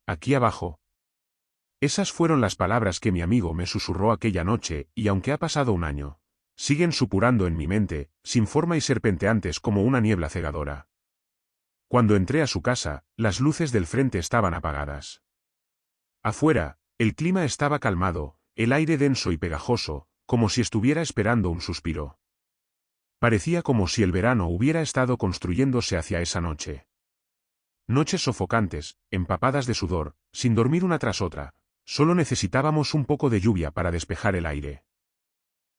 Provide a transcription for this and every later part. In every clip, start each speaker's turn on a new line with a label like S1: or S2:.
S1: aquí abajo. Esas fueron las palabras que mi amigo me susurró aquella noche, y aunque ha pasado un año, siguen supurando en mi mente, sin forma y serpenteantes como una niebla cegadora. Cuando entré a su casa, las luces del frente estaban apagadas. Afuera, el clima estaba calmado, el aire denso y pegajoso, como si estuviera esperando un suspiro. Parecía como si el verano hubiera estado construyéndose hacia esa noche. Noches sofocantes, empapadas de sudor, sin dormir una tras otra, solo necesitábamos un poco de lluvia para despejar el aire.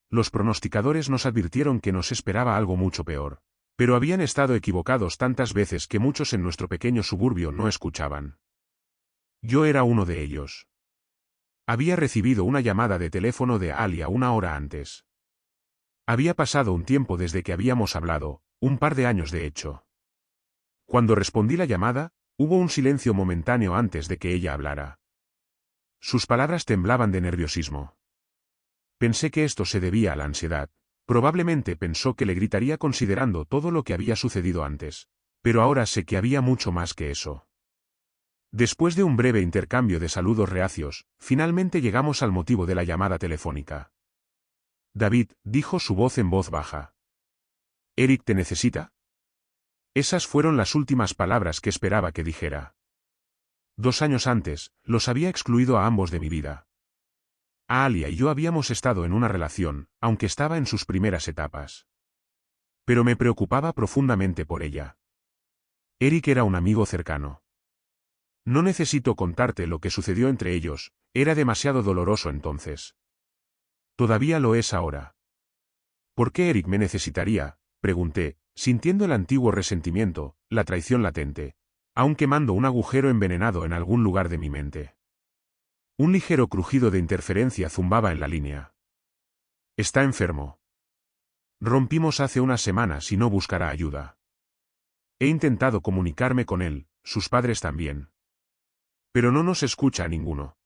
S1: Los pronosticadores nos advirtieron que nos esperaba algo mucho peor, pero habían estado equivocados tantas veces que muchos en nuestro pequeño suburbio no escuchaban. Yo era uno de ellos. Había recibido una llamada de teléfono de Alia una hora antes. Había pasado un tiempo desde que habíamos hablado, un par de años de hecho. Cuando respondí la llamada, hubo un silencio momentáneo antes de que ella hablara. Sus palabras temblaban de nerviosismo. Pensé que esto se debía a la ansiedad. Probablemente pensó que le gritaría considerando todo lo que había sucedido antes, pero ahora sé que había mucho más que eso. Después de un breve intercambio de saludos reacios, finalmente llegamos al motivo de la llamada telefónica. David, dijo su voz en voz baja. ¿Eric te necesita? Esas fueron las últimas palabras que esperaba que dijera. 2 años antes, los había excluido a ambos de mi vida. Alia y yo habíamos estado en una relación, aunque estaba en sus primeras etapas. Pero me preocupaba profundamente por ella. Eric era un amigo cercano. No necesito contarte lo que sucedió entre ellos, era demasiado doloroso entonces. Todavía lo es ahora. ¿Por qué Eric me necesitaría?, pregunté, sintiendo el antiguo resentimiento, la traición latente, aún quemando un agujero envenenado en algún lugar de mi mente. Un ligero crujido de interferencia zumbaba en la línea. Está enfermo. Rompimos hace unas semanas y no buscará ayuda. He intentado comunicarme con él, sus padres también. Pero no nos escucha a ninguno.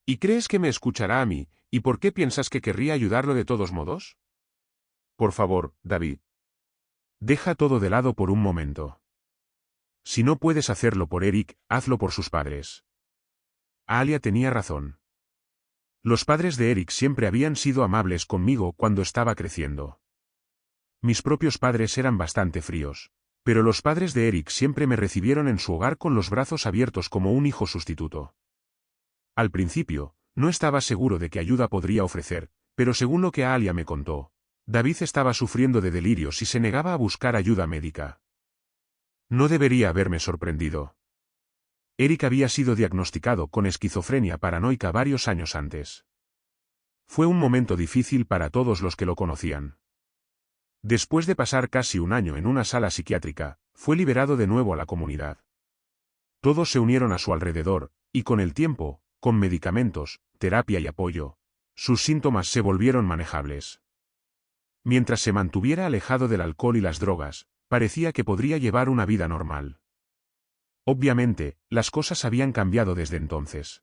S1: ¿Y crees que me escuchará a mí, y por qué piensas que querría ayudarlo de todos modos? Por favor, David. Deja todo de lado por un momento. Si no puedes hacerlo por Eric, hazlo por sus padres. Alia tenía razón. Los padres de Eric siempre habían sido amables conmigo cuando estaba creciendo. Mis propios padres eran bastante fríos, pero los padres de Eric siempre me recibieron en su hogar con los brazos abiertos como un hijo sustituto. Al principio, no estaba seguro de qué ayuda podría ofrecer, pero según lo que Alia me contó, David estaba sufriendo de delirios y se negaba a buscar ayuda médica. No debería haberme sorprendido. Eric había sido diagnosticado con esquizofrenia paranoica varios años antes. Fue un momento difícil para todos los que lo conocían. Después de pasar casi un año en una sala psiquiátrica, fue liberado de nuevo a la comunidad. Todos se unieron a su alrededor, y con el tiempo, con medicamentos, terapia y apoyo, sus síntomas se volvieron manejables. Mientras se mantuviera alejado del alcohol y las drogas, parecía que podría llevar una vida normal. Obviamente, las cosas habían cambiado desde entonces.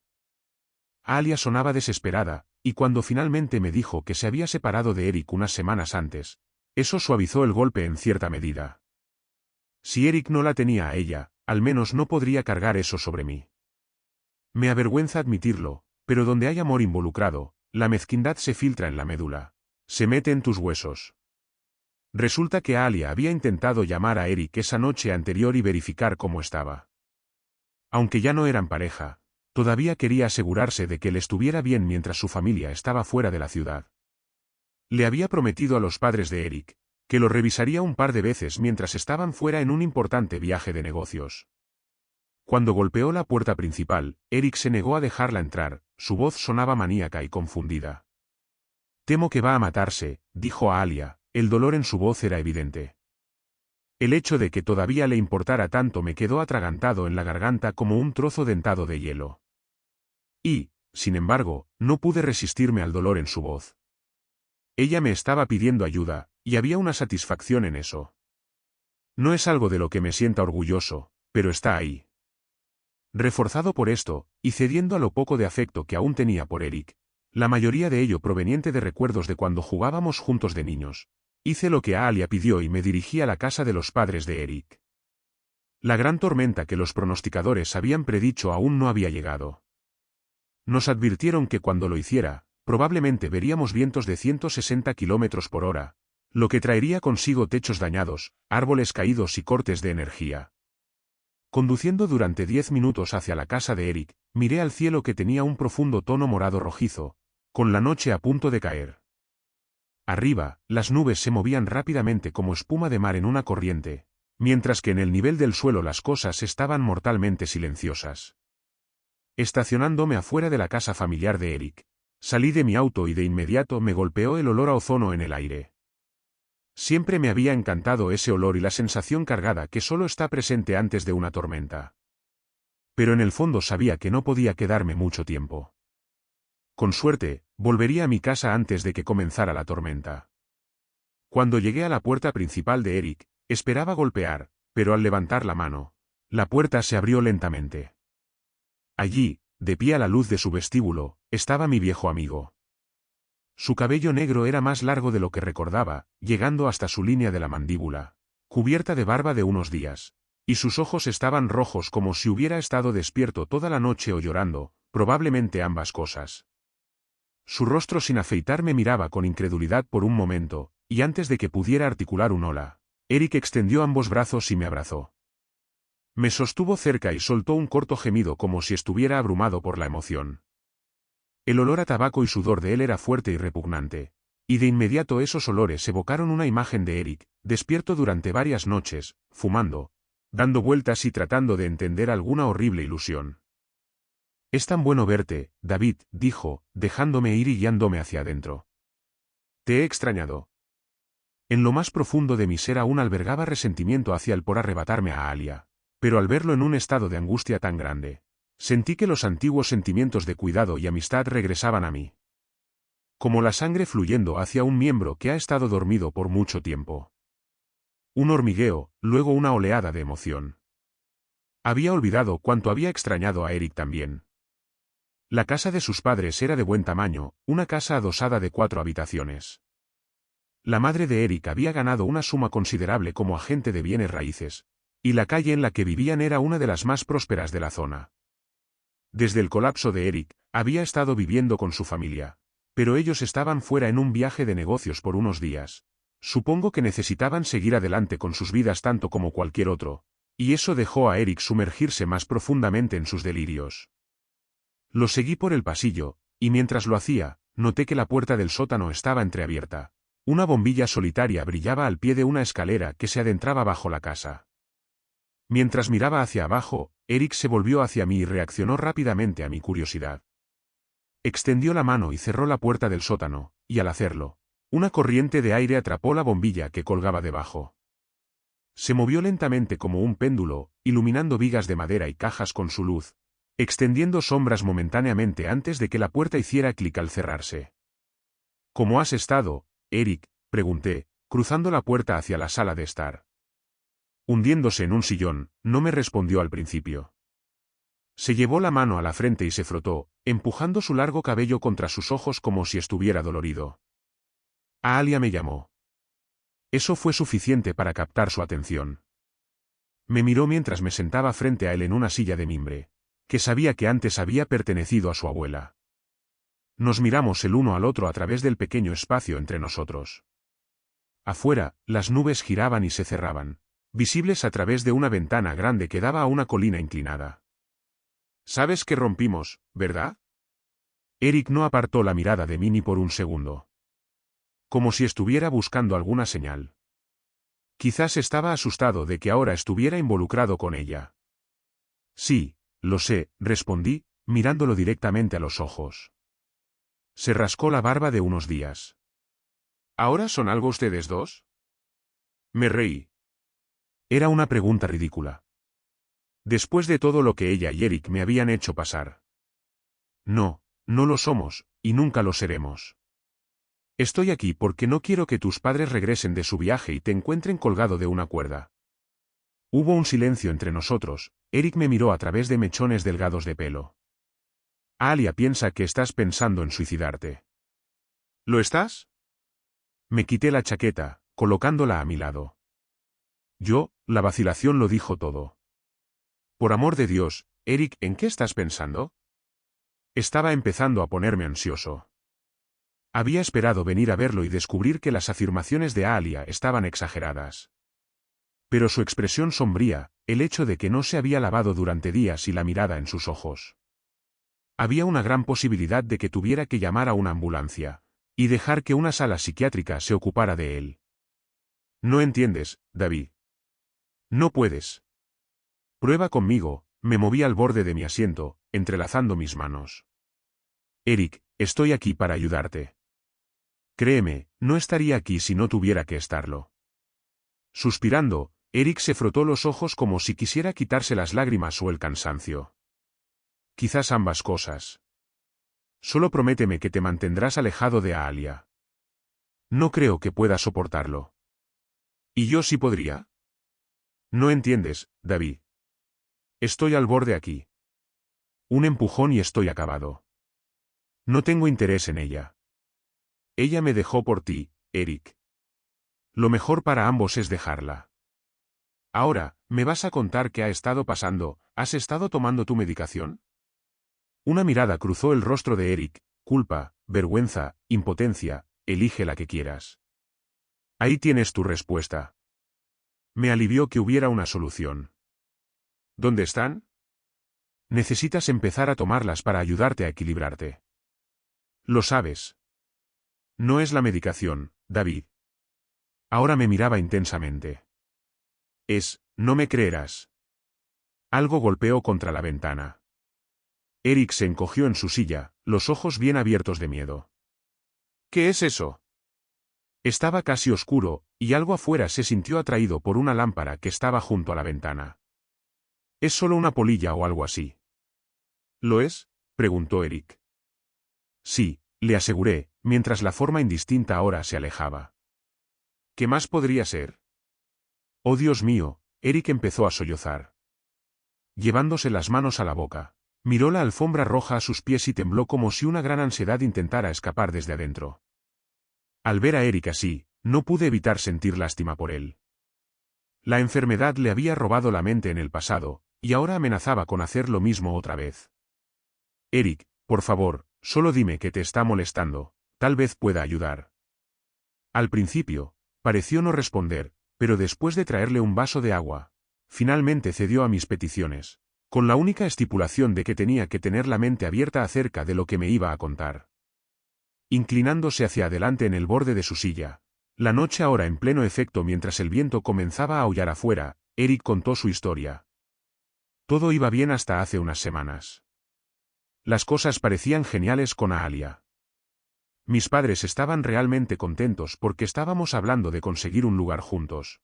S1: Alia sonaba desesperada, y cuando finalmente me dijo que se había separado de Eric unas semanas antes, eso suavizó el golpe en cierta medida. Si Eric no la tenía a ella, al menos no podría cargar eso sobre mí. Me avergüenza admitirlo, pero donde hay amor involucrado, la mezquindad se filtra en la médula. Se mete en tus huesos. Resulta que Alia había intentado llamar a Eric esa noche anterior y verificar cómo estaba. Aunque ya no eran pareja, todavía quería asegurarse de que él estuviera bien mientras su familia estaba fuera de la ciudad. Le había prometido a los padres de Eric que lo revisaría un par de veces mientras estaban fuera en un importante viaje de negocios. Cuando golpeó la puerta principal, Eric se negó a dejarla entrar, su voz sonaba maníaca y confundida. Temo que va a matarse, dijo a Alia, el dolor en su voz era evidente. El hecho de que todavía le importara tanto me quedó atragantado en la garganta como un trozo dentado de hielo. Y, sin embargo, no pude resistirme al dolor en su voz. Ella me estaba pidiendo ayuda, y había una satisfacción en eso. No es algo de lo que me sienta orgulloso, pero está ahí. Reforzado por esto, y cediendo a lo poco de afecto que aún tenía por Eric, la mayoría de ello proveniente de recuerdos de cuando jugábamos juntos de niños, hice lo que Alia pidió y me dirigí a la casa de los padres de Eric. La gran tormenta que los pronosticadores habían predicho aún no había llegado. Nos advirtieron que cuando lo hiciera, probablemente veríamos vientos de 160 kilómetros por hora, lo que traería consigo techos dañados, árboles caídos y cortes de energía. Conduciendo durante 10 minutos hacia la casa de Eric, miré al cielo que tenía un profundo tono morado rojizo, con la noche a punto de caer. Arriba, las nubes se movían rápidamente como espuma de mar en una corriente, mientras que en el nivel del suelo las cosas estaban mortalmente silenciosas. Estacionándome afuera de la casa familiar de Eric, salí de mi auto y de inmediato me golpeó el olor a ozono en el aire. Siempre me había encantado ese olor y la sensación cargada que solo está presente antes de una tormenta. Pero en el fondo sabía que no podía quedarme mucho tiempo. Con suerte, volvería a mi casa antes de que comenzara la tormenta. Cuando llegué a la puerta principal de Eric, esperaba golpear, pero al levantar la mano, la puerta se abrió lentamente. Allí, de pie a la luz de su vestíbulo, estaba mi viejo amigo. Su cabello negro era más largo de lo que recordaba, llegando hasta su línea de la mandíbula, cubierta de barba de unos días, y sus ojos estaban rojos como si hubiera estado despierto toda la noche o llorando, probablemente ambas cosas. Su rostro sin afeitar me miraba con incredulidad por un momento, y antes de que pudiera articular un hola, Eric extendió ambos brazos y me abrazó. Me sostuvo cerca y soltó un corto gemido como si estuviera abrumado por la emoción. El olor a tabaco y sudor de él era fuerte y repugnante, y de inmediato esos olores evocaron una imagen de Eric, despierto durante varias noches, fumando, dando vueltas y tratando de entender alguna horrible ilusión. «Es tan bueno verte, David», dijo, dejándome ir y guiándome hacia adentro. «Te he extrañado». En lo más profundo de mi ser aún albergaba resentimiento hacia él por arrebatarme a Alia, pero al verlo en un estado de angustia tan grande, sentí que los antiguos sentimientos de cuidado y amistad regresaban a mí. Como la sangre fluyendo hacia un miembro que ha estado dormido por mucho tiempo. Un hormigueo, luego una oleada de emoción. Había olvidado cuánto había extrañado a Eric también. La casa de sus padres era de buen tamaño, una casa adosada de 4 habitaciones. La madre de Eric había ganado una suma considerable como agente de bienes raíces, y la calle en la que vivían era una de las más prósperas de la zona. Desde el colapso de Eric, había estado viviendo con su familia, pero ellos estaban fuera en un viaje de negocios por unos días. Supongo que necesitaban seguir adelante con sus vidas tanto como cualquier otro, y eso dejó a Eric sumergirse más profundamente en sus delirios. Lo seguí por el pasillo, y mientras lo hacía, noté que la puerta del sótano estaba entreabierta. Una bombilla solitaria brillaba al pie de una escalera que se adentraba bajo la casa. Mientras miraba hacia abajo, Eric se volvió hacia mí y reaccionó rápidamente a mi curiosidad. Extendió la mano y cerró la puerta del sótano, y al hacerlo, una corriente de aire atrapó la bombilla que colgaba debajo. Se movió lentamente como un péndulo, iluminando vigas de madera y cajas con su luz, extendiendo sombras momentáneamente antes de que la puerta hiciera clic al cerrarse. «¿Cómo has estado, Eric?», pregunté, cruzando la puerta hacia la sala de estar. Hundiéndose en un sillón, no me respondió al principio. Se llevó la mano a la frente y se frotó, empujando su largo cabello contra sus ojos como si estuviera dolorido. Alia me llamó. Eso fue suficiente para captar su atención. Me miró mientras me sentaba frente a él en una silla de mimbre, que sabía que antes había pertenecido a su abuela. Nos miramos el uno al otro a través del pequeño espacio entre nosotros. Afuera, las nubes giraban y se cerraban, visibles a través de una ventana grande que daba a una colina inclinada. «¿Sabes que rompimos, verdad?». Eric no apartó la mirada de mí ni por un segundo. Como si estuviera buscando alguna señal. Quizás estaba asustado de que ahora estuviera involucrado con ella. «Sí, lo sé», respondí, mirándolo directamente a los ojos. Se rascó la barba de unos días. «¿Ahora son algo ustedes dos?». Me reí. Era una pregunta ridícula. Después de todo lo que ella y Eric me habían hecho pasar. No, no lo somos, y nunca lo seremos. Estoy aquí porque no quiero que tus padres regresen de su viaje y te encuentren colgado de una cuerda. Hubo un silencio entre nosotros. Eric me miró a través de mechones delgados de pelo. «Alia piensa que estás pensando en suicidarte». «¿Lo estás?». Me quité la chaqueta, colocándola a mi lado. La vacilación lo dijo todo. Por amor de Dios, Eric, ¿en qué estás pensando? Estaba empezando a ponerme ansioso. Había esperado venir a verlo y descubrir que las afirmaciones de Alia estaban exageradas. Pero su expresión sombría, el hecho de que no se había lavado durante días y la mirada en sus ojos. Había una gran posibilidad de que tuviera que llamar a una ambulancia y dejar que una sala psiquiátrica se ocupara de él. No entiendes, David. No puedes. Prueba conmigo, me moví al borde de mi asiento, entrelazando mis manos. Eric, estoy aquí para ayudarte. Créeme, no estaría aquí si no tuviera que estarlo. Suspirando, Eric se frotó los ojos como si quisiera quitarse las lágrimas o el cansancio. Quizás ambas cosas. Solo prométeme que te mantendrás alejado de Alia. No creo que pueda soportarlo. ¿Y yo sí podría? No entiendes, David. Estoy al borde aquí. Un empujón y estoy acabado. No tengo interés en ella. Ella me dejó por ti, Eric. Lo mejor para ambos es dejarla. Ahora, ¿me vas a contar qué ha estado pasando? ¿Has estado tomando tu medicación? Una mirada cruzó el rostro de Eric. Culpa, vergüenza, impotencia, elige la que quieras. Ahí tienes tu respuesta. Me alivió que hubiera una solución. ¿Dónde están? Necesitas empezar a tomarlas para ayudarte a equilibrarte. Lo sabes. No es la medicación, David. Ahora me miraba intensamente. No me creerás. Algo golpeó contra la ventana. Eric se encogió en su silla, los ojos bien abiertos de miedo. ¿Qué es eso? Estaba casi oscuro, y algo afuera se sintió atraído por una lámpara que estaba junto a la ventana. ¿Es solo una polilla o algo así? ¿Lo es? Preguntó Eric. Sí, le aseguré, mientras la forma indistinta ahora se alejaba. ¿Qué más podría ser? Oh Dios mío, Eric empezó a sollozar. Llevándose las manos a la boca, miró la alfombra roja a sus pies y tembló como si una gran ansiedad intentara escapar desde adentro. Al ver a Eric así, no pude evitar sentir lástima por él. La enfermedad le había robado la mente en el pasado, y ahora amenazaba con hacer lo mismo otra vez. Eric, por favor, solo dime que te está molestando, tal vez pueda ayudar. Al principio, pareció no responder, pero después de traerle un vaso de agua, finalmente cedió a mis peticiones, con la única estipulación de que tenía que tener la mente abierta acerca de lo que me iba a contar. Inclinándose hacia adelante en el borde de su silla, la noche ahora en pleno efecto mientras el viento comenzaba a aullar afuera, Eric contó su historia. Todo iba bien hasta hace unas semanas. Las cosas parecían geniales con Alia. Mis padres estaban realmente contentos porque estábamos hablando de conseguir un lugar juntos.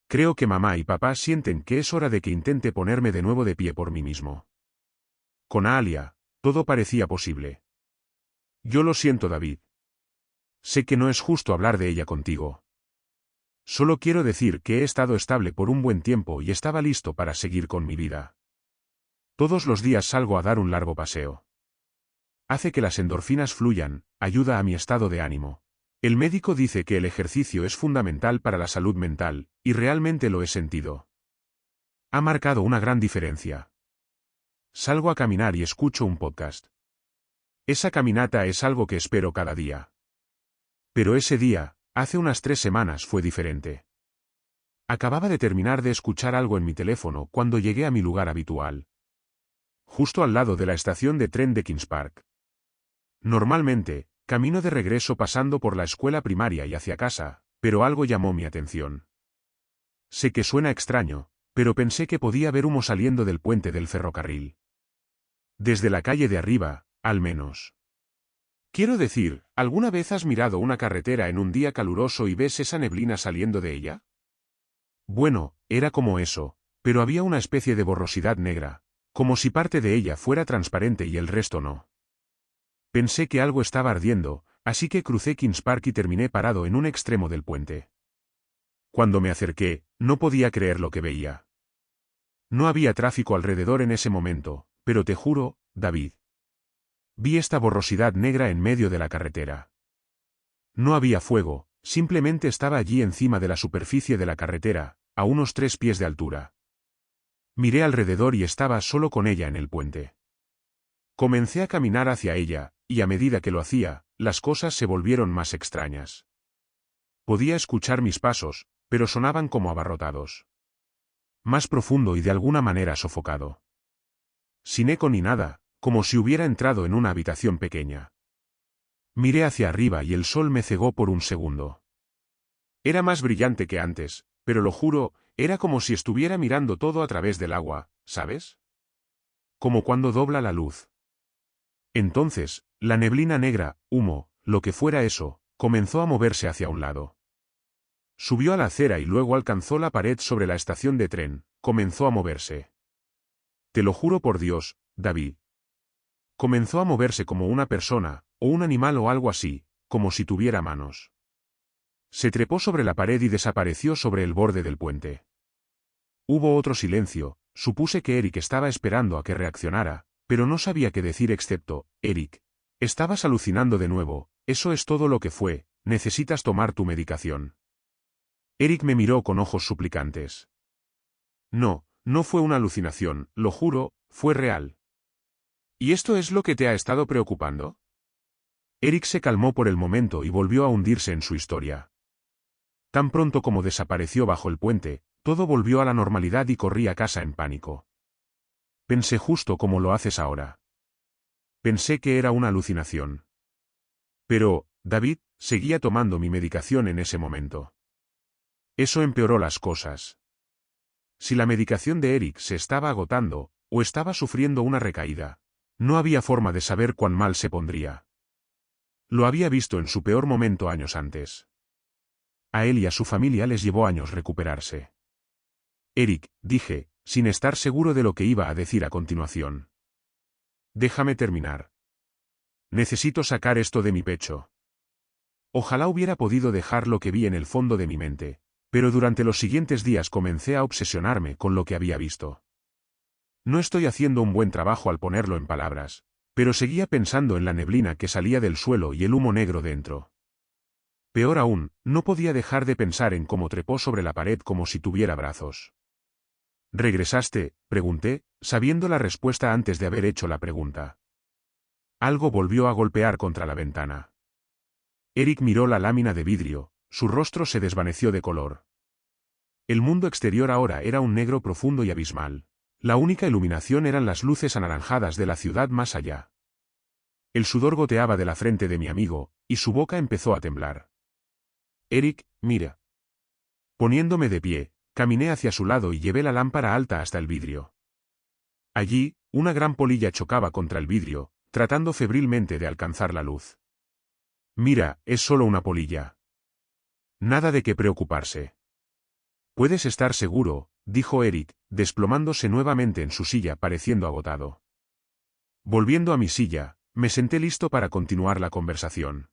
S1: Creo que mamá y papá sienten que es hora de que intente ponerme de nuevo de pie por mí mismo. Con Alia, todo parecía posible. Yo lo siento, David. Sé que no es justo hablar de ella contigo. Solo quiero decir que he estado estable por un buen tiempo y estaba listo para seguir con mi vida. Todos los días salgo a dar un largo paseo. Hace que las endorfinas fluyan, ayuda a mi estado de ánimo. El médico dice que el ejercicio es fundamental para la salud mental, y realmente lo he sentido. Ha marcado una gran diferencia. Salgo a caminar y escucho un podcast. Esa caminata es algo que espero cada día. Pero ese día, hace unas 3 semanas fue diferente. Acababa de terminar de escuchar algo en mi teléfono cuando llegué a mi lugar habitual. Justo al lado de la estación de tren de Kings Park. Normalmente, camino de regreso pasando por la escuela primaria y hacia casa, pero algo llamó mi atención. Sé que suena extraño, pero pensé que podía ver humo saliendo del puente del ferrocarril. Desde la calle de arriba, al menos. Quiero decir, ¿alguna vez has mirado una carretera en un día caluroso y ves esa neblina saliendo de ella? Bueno, era como eso, pero había una especie de borrosidad negra, como si parte de ella fuera transparente y el resto no. Pensé que algo estaba ardiendo, así que crucé Kings Park y terminé parado en un extremo del puente. Cuando me acerqué, no podía creer lo que veía. No había tráfico alrededor en ese momento, pero te juro, David. Vi esta borrosidad negra en medio de la carretera. No había fuego, simplemente estaba allí encima de la superficie de la carretera, a unos 3 pies de altura. Miré alrededor y estaba solo con ella en el puente. Comencé a caminar hacia ella, y a medida que lo hacía, las cosas se volvieron más extrañas. Podía escuchar mis pasos, pero sonaban como abarrotados. Más profundo y de alguna manera sofocado. Sin eco ni nada, como si hubiera entrado en una habitación pequeña. Miré hacia arriba y el sol me cegó por un segundo. Era más brillante que antes, pero lo juro, era como si estuviera mirando todo a través del agua, ¿sabes? Como cuando dobla la luz. Entonces, la neblina negra, humo, lo que fuera eso, comenzó a moverse hacia un lado. Subió a la acera y luego alcanzó la pared sobre la estación de tren, comenzó a moverse. Te lo juro por Dios, David. Comenzó a moverse como una persona, o un animal o algo así, como si tuviera manos. Se trepó sobre la pared y desapareció sobre el borde del puente. Hubo otro silencio, supuse que Eric estaba esperando a que reaccionara, pero no sabía qué decir excepto, Eric. Estabas alucinando de nuevo, eso es todo lo que fue, necesitas tomar tu medicación. Eric me miró con ojos suplicantes. No, no fue una alucinación, lo juro, fue real. ¿Y esto es lo que te ha estado preocupando? Eric se calmó por el momento y volvió a hundirse en su historia. Tan pronto como desapareció bajo el puente, todo volvió a la normalidad y corrí a casa en pánico. Pensé justo como lo haces ahora. Pensé que era una alucinación. Pero, David, seguía tomando mi medicación en ese momento. Eso empeoró las cosas. Si la medicación de Eric se estaba agotando, o estaba sufriendo una recaída, no había forma de saber cuán mal se pondría. Lo había visto en su peor momento años antes. A él y a su familia les llevó años recuperarse. Eric, dije, sin estar seguro de lo que iba a decir a continuación. Déjame terminar. Necesito sacar esto de mi pecho. Ojalá hubiera podido dejar lo que vi en el fondo de mi mente, pero durante los siguientes días comencé a obsesionarme con lo que había visto. No estoy haciendo un buen trabajo al ponerlo en palabras, pero seguía pensando en la neblina que salía del suelo y el humo negro dentro. Peor aún, no podía dejar de pensar en cómo trepó sobre la pared como si tuviera brazos. ¿Regresaste?, pregunté, sabiendo la respuesta antes de haber hecho la pregunta. Algo volvió a golpear contra la ventana. Eric miró la lámina de vidrio, su rostro se desvaneció de color. El mundo exterior ahora era un negro profundo y abismal. La única iluminación eran las luces anaranjadas de la ciudad más allá. El sudor goteaba de la frente de mi amigo, y su boca empezó a temblar. Eric, mira. Poniéndome de pie, caminé hacia su lado y llevé la lámpara alta hasta el vidrio. Allí, una gran polilla chocaba contra el vidrio, tratando febrilmente de alcanzar la luz. Mira, es solo una polilla. Nada de qué preocuparse. Puedes estar seguro, dijo Eric, desplomándose nuevamente en su silla pareciendo agotado. Volviendo a mi silla, me senté listo para continuar la conversación.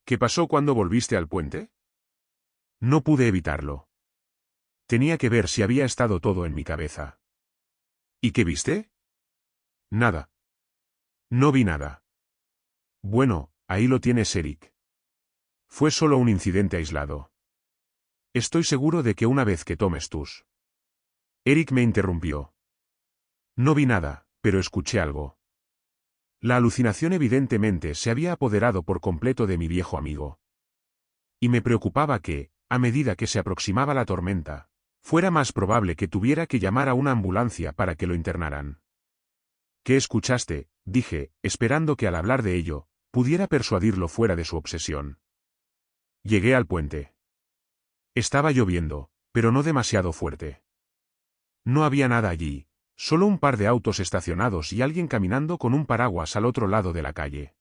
S1: ¿Qué pasó cuando volviste al puente? No pude evitarlo. Tenía que ver si había estado todo en mi cabeza. ¿Y qué viste? Nada. No vi nada. Bueno, ahí lo tienes, Eric. Fue solo un incidente aislado. Estoy seguro de que una vez que tomes tus... Eric me interrumpió. No vi nada, pero escuché algo. La alucinación evidentemente se había apoderado por completo de mi viejo amigo. Y me preocupaba que, a medida que se aproximaba la tormenta, fuera más probable que tuviera que llamar a una ambulancia para que lo internaran. ¿Qué escuchaste?, dije, esperando que al hablar de ello, pudiera persuadirlo fuera de su obsesión. Llegué al puente. Estaba lloviendo, pero no demasiado fuerte. No había nada allí, solo un par de autos estacionados y alguien caminando con un paraguas al otro lado de la calle.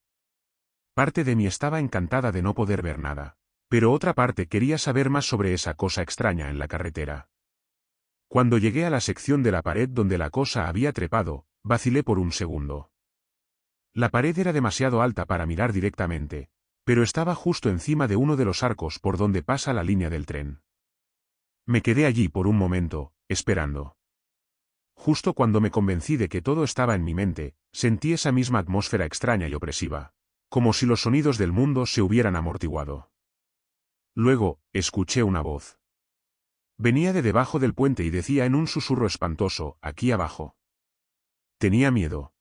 S1: Parte de mí estaba encantada de no poder ver nada, pero otra parte quería saber más sobre esa cosa extraña en la carretera. Cuando llegué a la sección de la pared donde la cosa había trepado, vacilé por un segundo. La pared era demasiado alta para mirar directamente, pero estaba justo encima de uno de los arcos por donde pasa la línea del tren. Me quedé allí por un momento, esperando. Justo cuando me convencí de que todo estaba en mi mente, sentí esa misma atmósfera extraña y opresiva, como si los sonidos del mundo se hubieran amortiguado. Luego, escuché una voz. Venía de debajo del puente y decía en un susurro espantoso, aquí abajo. Tenía miedo.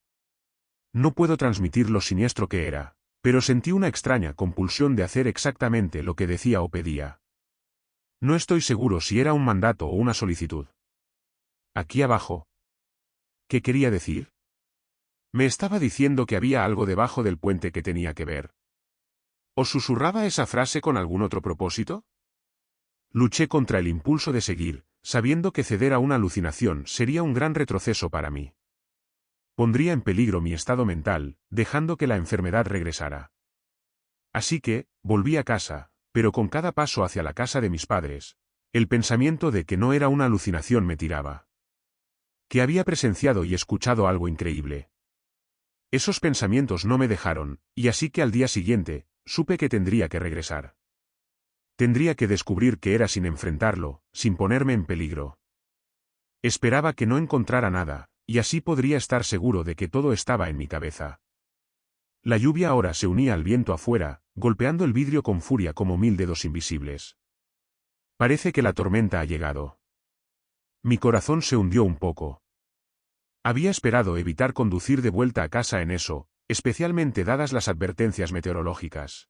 S1: No puedo transmitir lo siniestro que era, pero sentí una extraña compulsión de hacer exactamente lo que decía o pedía. No estoy seguro si era un mandato o una solicitud. Aquí abajo. ¿Qué quería decir? Me estaba diciendo que había algo debajo del puente que tenía que ver. ¿O susurraba esa frase con algún otro propósito? Luché contra el impulso de seguir, sabiendo que ceder a una alucinación sería un gran retroceso para mí. Pondría en peligro mi estado mental, dejando que la enfermedad regresara. Así que, volví a casa, pero con cada paso hacia la casa de mis padres, el pensamiento de que no era una alucinación me tiraba. Que había presenciado y escuchado algo increíble. Esos pensamientos no me dejaron, y así que al día siguiente, supe que tendría que regresar. Tendría que descubrir que era sin enfrentarlo, sin ponerme en peligro. Esperaba que no encontrara nada, y así podría estar seguro de que todo estaba en mi cabeza. La lluvia ahora se unía al viento afuera, golpeando el vidrio con furia como 1000 dedos invisibles. Parece que la tormenta ha llegado. Mi corazón se hundió un poco. Había esperado evitar conducir de vuelta a casa en eso, especialmente dadas las advertencias meteorológicas.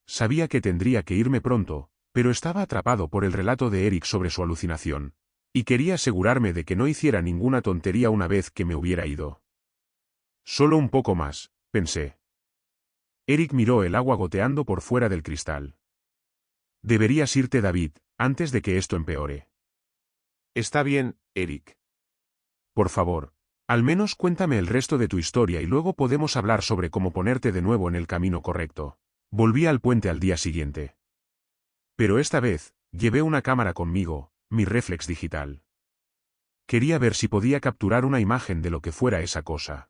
S1: Sabía que tendría que irme pronto, pero estaba atrapado por el relato de Eric sobre su alucinación, y quería asegurarme de que no hiciera ninguna tontería una vez que me hubiera ido. Solo un poco más, pensé. Eric miró el agua goteando por fuera del cristal. Deberías irte, David, antes de que esto empeore. Está bien, Eric. Por favor, al menos cuéntame el resto de tu historia y luego podemos hablar sobre cómo ponerte de nuevo en el camino correcto. Volví al puente al día siguiente. Pero esta vez, llevé una cámara conmigo, mi réflex digital. Quería ver si podía capturar una imagen de lo que fuera esa cosa.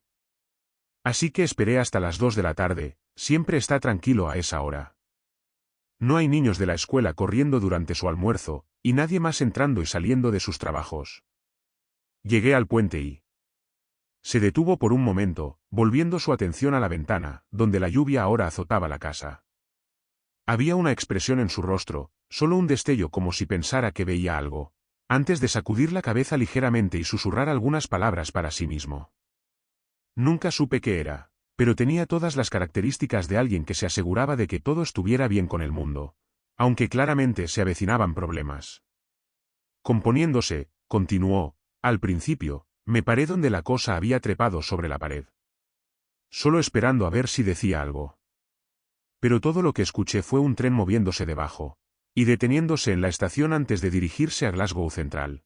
S1: Así que esperé hasta las 2 de la tarde, siempre está tranquilo a esa hora. No hay niños de la escuela corriendo durante su almuerzo, y nadie más entrando y saliendo de sus trabajos. Llegué al puente y se detuvo por un momento, volviendo su atención a la ventana, donde la lluvia ahora azotaba la casa. Había una expresión en su rostro, solo un destello como si pensara que veía algo, antes de sacudir la cabeza ligeramente y susurrar algunas palabras para sí mismo. Nunca supe qué era, pero tenía todas las características de alguien que se aseguraba de que todo estuviera bien con el mundo, aunque claramente se avecinaban problemas. Componiéndose, continuó, al principio, me paré donde la cosa había trepado sobre la pared. Solo esperando a ver si decía algo. Pero todo lo que escuché fue un tren moviéndose debajo, y deteniéndose en la estación antes de dirigirse a Glasgow Central.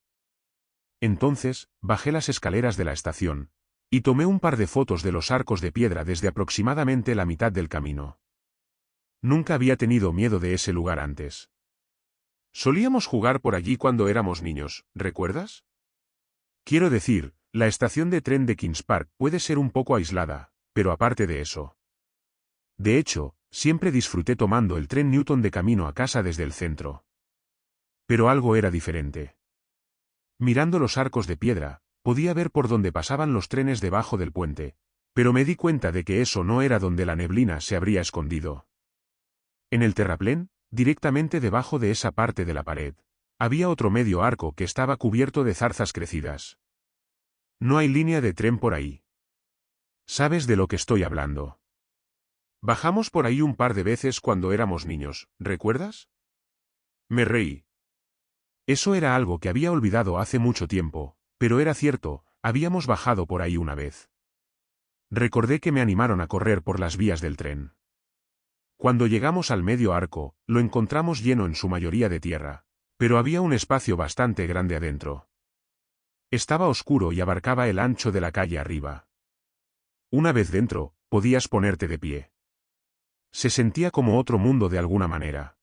S1: Entonces, bajé las escaleras de la estación, y tomé un par de fotos de los arcos de piedra desde aproximadamente la mitad del camino. Nunca había tenido miedo de ese lugar antes. Solíamos jugar por allí cuando éramos niños, ¿recuerdas? Quiero decir, la estación de tren de Kings Park puede ser un poco aislada, pero aparte de eso. De hecho, siempre disfruté tomando el tren Newton de camino a casa desde el centro. Pero algo era diferente. Mirando los arcos de piedra, podía ver por dónde pasaban los trenes debajo del puente, pero me di cuenta de que eso no era donde la neblina se habría escondido. En el terraplén, directamente debajo de esa parte de la pared, había otro medio arco que estaba cubierto de zarzas crecidas. No hay línea de tren por ahí. ¿Sabes de lo que estoy hablando? Bajamos por ahí un par de veces cuando éramos niños, ¿recuerdas? Me reí. Eso era algo que había olvidado hace mucho tiempo, pero era cierto, habíamos bajado por ahí una vez. Recordé que me animaron a correr por las vías del tren. Cuando llegamos al medio arco, lo encontramos lleno en su mayoría de tierra, pero había un espacio bastante grande adentro. Estaba oscuro y abarcaba el ancho de la calle arriba. Una vez dentro, podías ponerte de pie. Se sentía como otro mundo de alguna manera.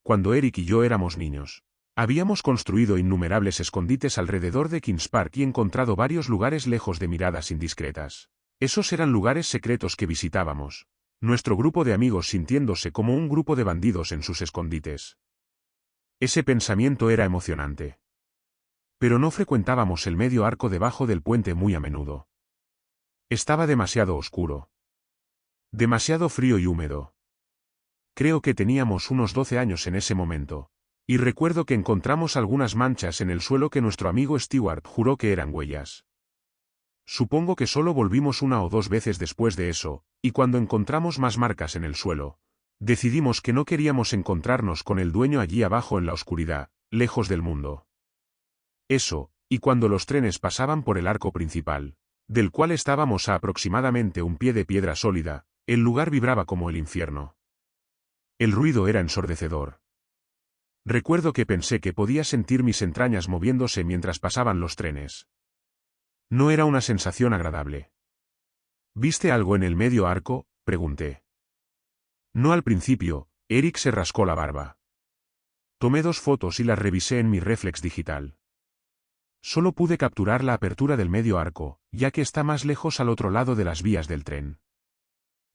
S1: Cuando Eric y yo éramos niños, habíamos construido innumerables escondites alrededor de Kings Park y encontrado varios lugares lejos de miradas indiscretas. Esos eran lugares secretos que visitábamos, nuestro grupo de amigos sintiéndose como un grupo de bandidos en sus escondites. Ese pensamiento era emocionante. Pero no frecuentábamos el medio arco debajo del puente muy a menudo. Estaba demasiado oscuro. Demasiado frío y húmedo. Creo que teníamos unos 12 años en ese momento, Y recuerdo que encontramos algunas manchas en el suelo que nuestro amigo Stewart juró que eran huellas. Supongo que solo volvimos una o dos veces después de eso, y cuando encontramos más marcas en el suelo, decidimos que no queríamos encontrarnos con el dueño allí abajo en la oscuridad, lejos del mundo. Eso, y cuando los trenes pasaban por el arco principal, del cual estábamos a aproximadamente un pie de piedra sólida, el lugar vibraba como el infierno. El ruido era ensordecedor. Recuerdo que pensé que podía sentir mis entrañas moviéndose mientras pasaban los trenes. No era una sensación agradable. ¿Viste algo en el medio arco?, pregunté. No al principio, Eric se rascó la barba. Tomé 2 fotos y las revisé en mi reflex digital. Solo pude capturar la apertura del medio arco, ya que está más lejos al otro lado de las vías del tren.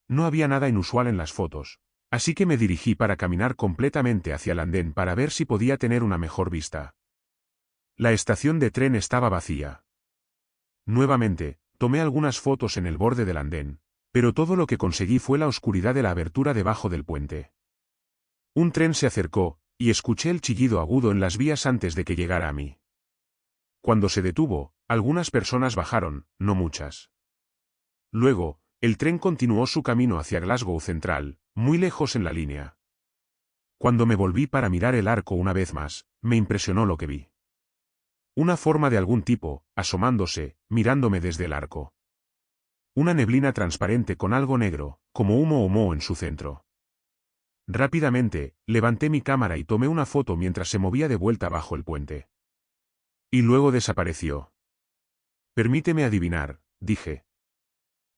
S1: No había nada inusual en las fotos, así que me dirigí para caminar completamente hacia el andén para ver si podía tener una mejor vista. La estación de tren estaba vacía. Nuevamente, tomé algunas fotos en el borde del andén, pero todo lo que conseguí fue la oscuridad de la abertura debajo del puente. Un tren se acercó, y escuché el chillido agudo en las vías antes de que llegara a mí. Cuando se detuvo, algunas personas bajaron, no muchas. Luego, el tren continuó su camino hacia Glasgow Central, muy lejos en la línea. Cuando me volví para mirar el arco una vez más, me impresionó lo que vi. Una forma de algún tipo, asomándose, mirándome desde el arco. Una neblina transparente con algo negro, como humo o moho en su centro. Rápidamente, levanté mi cámara y tomé una foto mientras se movía de vuelta bajo el puente. Y luego desapareció. Permíteme adivinar, dije.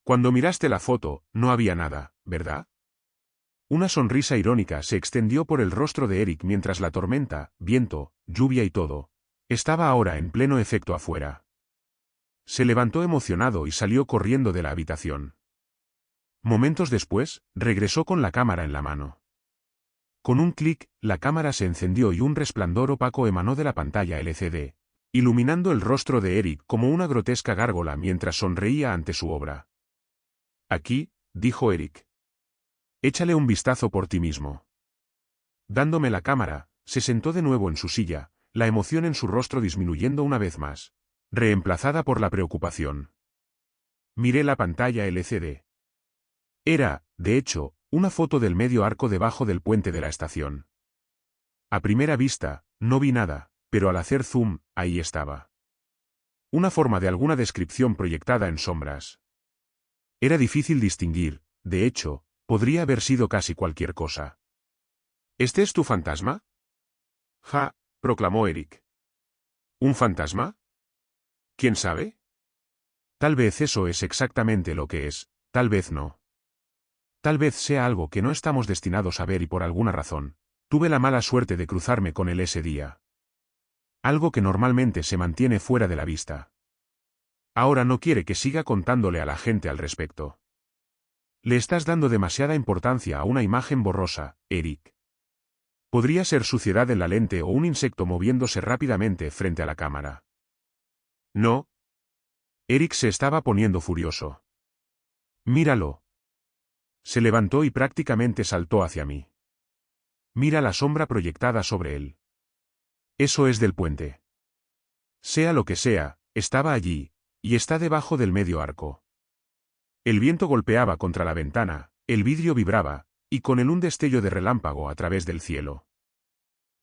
S1: Cuando miraste la foto, no había nada, ¿verdad? Una sonrisa irónica se extendió por el rostro de Eric mientras la tormenta, viento, lluvia y todo, estaba ahora en pleno efecto afuera. Se levantó emocionado y salió corriendo de la habitación. Momentos después, regresó con la cámara en la mano. Con un clic, la cámara se encendió y un resplandor opaco emanó de la pantalla LCD, iluminando el rostro de Eric como una grotesca gárgola mientras sonreía ante su obra. Aquí, dijo Eric. Échale un vistazo por ti mismo. Dándome la cámara, se sentó de nuevo en su silla, la emoción en su rostro disminuyendo una vez más, reemplazada por la preocupación. Miré la pantalla LCD. Era, de hecho, una foto del medio arco debajo del puente de la estación. A primera vista, no vi nada, pero al hacer zoom, ahí estaba. Una forma de alguna descripción proyectada en sombras. Era difícil distinguir, de hecho, podría haber sido casi cualquier cosa. ¿Este es tu fantasma? Ja, proclamó Eric. ¿Un fantasma? ¿Quién sabe? Tal vez eso es exactamente lo que es, tal vez no. Tal vez sea algo que no estamos destinados a ver y por alguna razón, tuve la mala suerte de cruzarme con él ese día. Algo que normalmente se mantiene fuera de la vista. Ahora no quiere que siga contándole a la gente al respecto. Le estás dando demasiada importancia a una imagen borrosa, Eric. Podría ser suciedad en la lente o un insecto moviéndose rápidamente frente a la cámara. No. Eric se estaba poniendo furioso. Míralo. Se levantó y prácticamente saltó hacia mí. Mira la sombra proyectada sobre él. Eso es del puente. Sea lo que sea, estaba allí, y está debajo del medio arco. El viento golpeaba contra la ventana, el vidrio vibraba, y con él un destello de relámpago a través del cielo.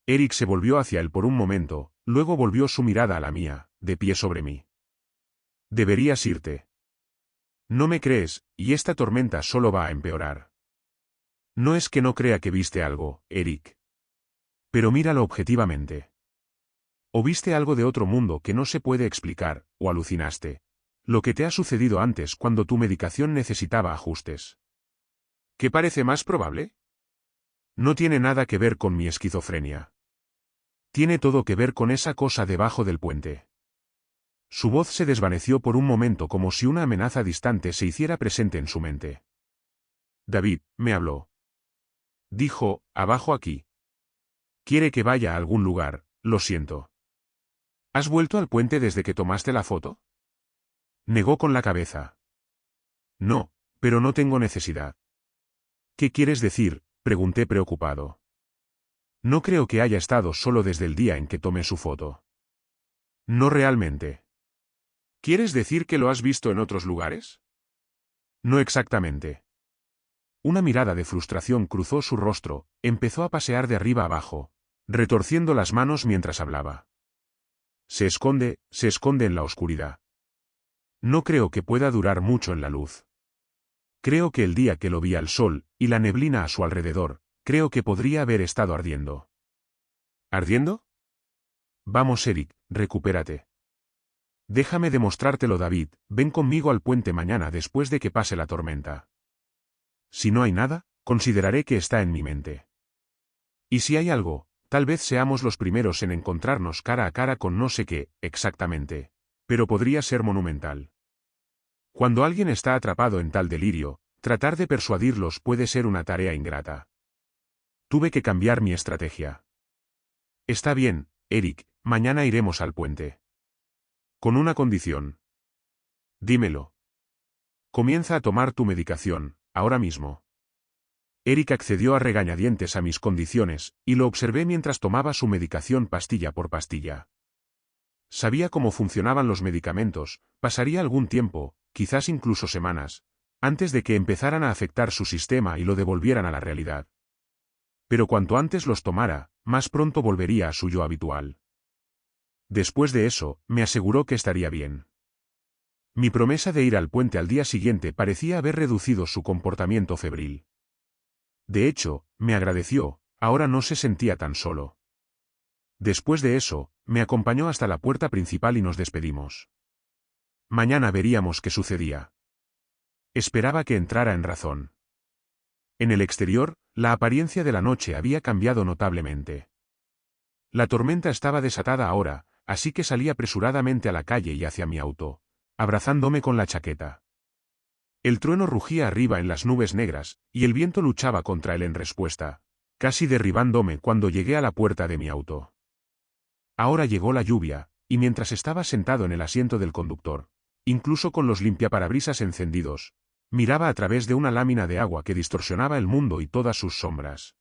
S1: Eric se volvió hacia él por un momento, luego volvió su mirada a la mía, de pie sobre mí. Deberías irte. No me crees, y esta tormenta solo va a empeorar. No es que no crea que viste algo, Eric. Pero míralo objetivamente. O viste algo de otro mundo que no se puede explicar, o alucinaste. Lo que te ha sucedido antes cuando tu medicación necesitaba ajustes. ¿Qué parece más probable? No tiene nada que ver con mi esquizofrenia. Tiene todo que ver con esa cosa debajo del puente. Su voz se desvaneció por un momento como si una amenaza distante se hiciera presente en su mente. David, me habló. Dijo, abajo aquí. Quiere que vaya a algún lugar, lo siento. ¿Has vuelto al puente desde que tomaste la foto? Negó con la cabeza. No, pero no tengo necesidad. ¿Qué quieres decir?, pregunté preocupado. No creo que haya estado solo desde el día en que tomé su foto. No realmente. ¿Quieres decir que lo has visto en otros lugares? No exactamente. Una mirada de frustración cruzó su rostro, empezó a pasear de arriba abajo, retorciendo las manos mientras hablaba. Se esconde en la oscuridad. No creo que pueda durar mucho en la luz. Creo que el día que lo vi al sol, y la neblina a su alrededor, creo que podría haber estado ardiendo. ¿Ardiendo? Vamos, Eric, recupérate. Déjame demostrártelo, David, ven conmigo al puente mañana después de que pase la tormenta. Si no hay nada, consideraré que está en mi mente. Y si hay algo, tal vez seamos los primeros en encontrarnos cara a cara con no sé qué, exactamente. Pero podría ser monumental. Cuando alguien está atrapado en tal delirio, tratar de persuadirlos puede ser una tarea ingrata. Tuve que cambiar mi estrategia. Está bien, Eric, mañana iremos al puente. Con una condición. Dímelo. Comienza a tomar tu medicación, ahora mismo. Eric accedió a regañadientes a mis condiciones, y lo observé mientras tomaba su medicación pastilla por pastilla. Sabía cómo funcionaban los medicamentos, pasaría algún tiempo, quizás incluso semanas, antes de que empezaran a afectar su sistema y lo devolvieran a la realidad. Pero cuanto antes los tomara, más pronto volvería a su yo habitual. Después de eso, me aseguró que estaría bien. Mi promesa de ir al puente al día siguiente parecía haber reducido su comportamiento febril. De hecho, me agradeció, ahora no se sentía tan solo. Después de eso, me acompañó hasta la puerta principal y nos despedimos. Mañana veríamos qué sucedía. Esperaba que entrara en razón. En el exterior, la apariencia de la noche había cambiado notablemente. La tormenta estaba desatada ahora, así que salí apresuradamente a la calle y hacia mi auto, abrazándome con la chaqueta. El trueno rugía arriba en las nubes negras, y el viento luchaba contra él en respuesta, casi derribándome cuando llegué a la puerta de mi auto. Ahora llegó la lluvia, y mientras estaba sentado en el asiento del conductor, incluso con los limpiaparabrisas encendidos, miraba a través de una lámina de agua que distorsionaba el mundo y todas sus sombras.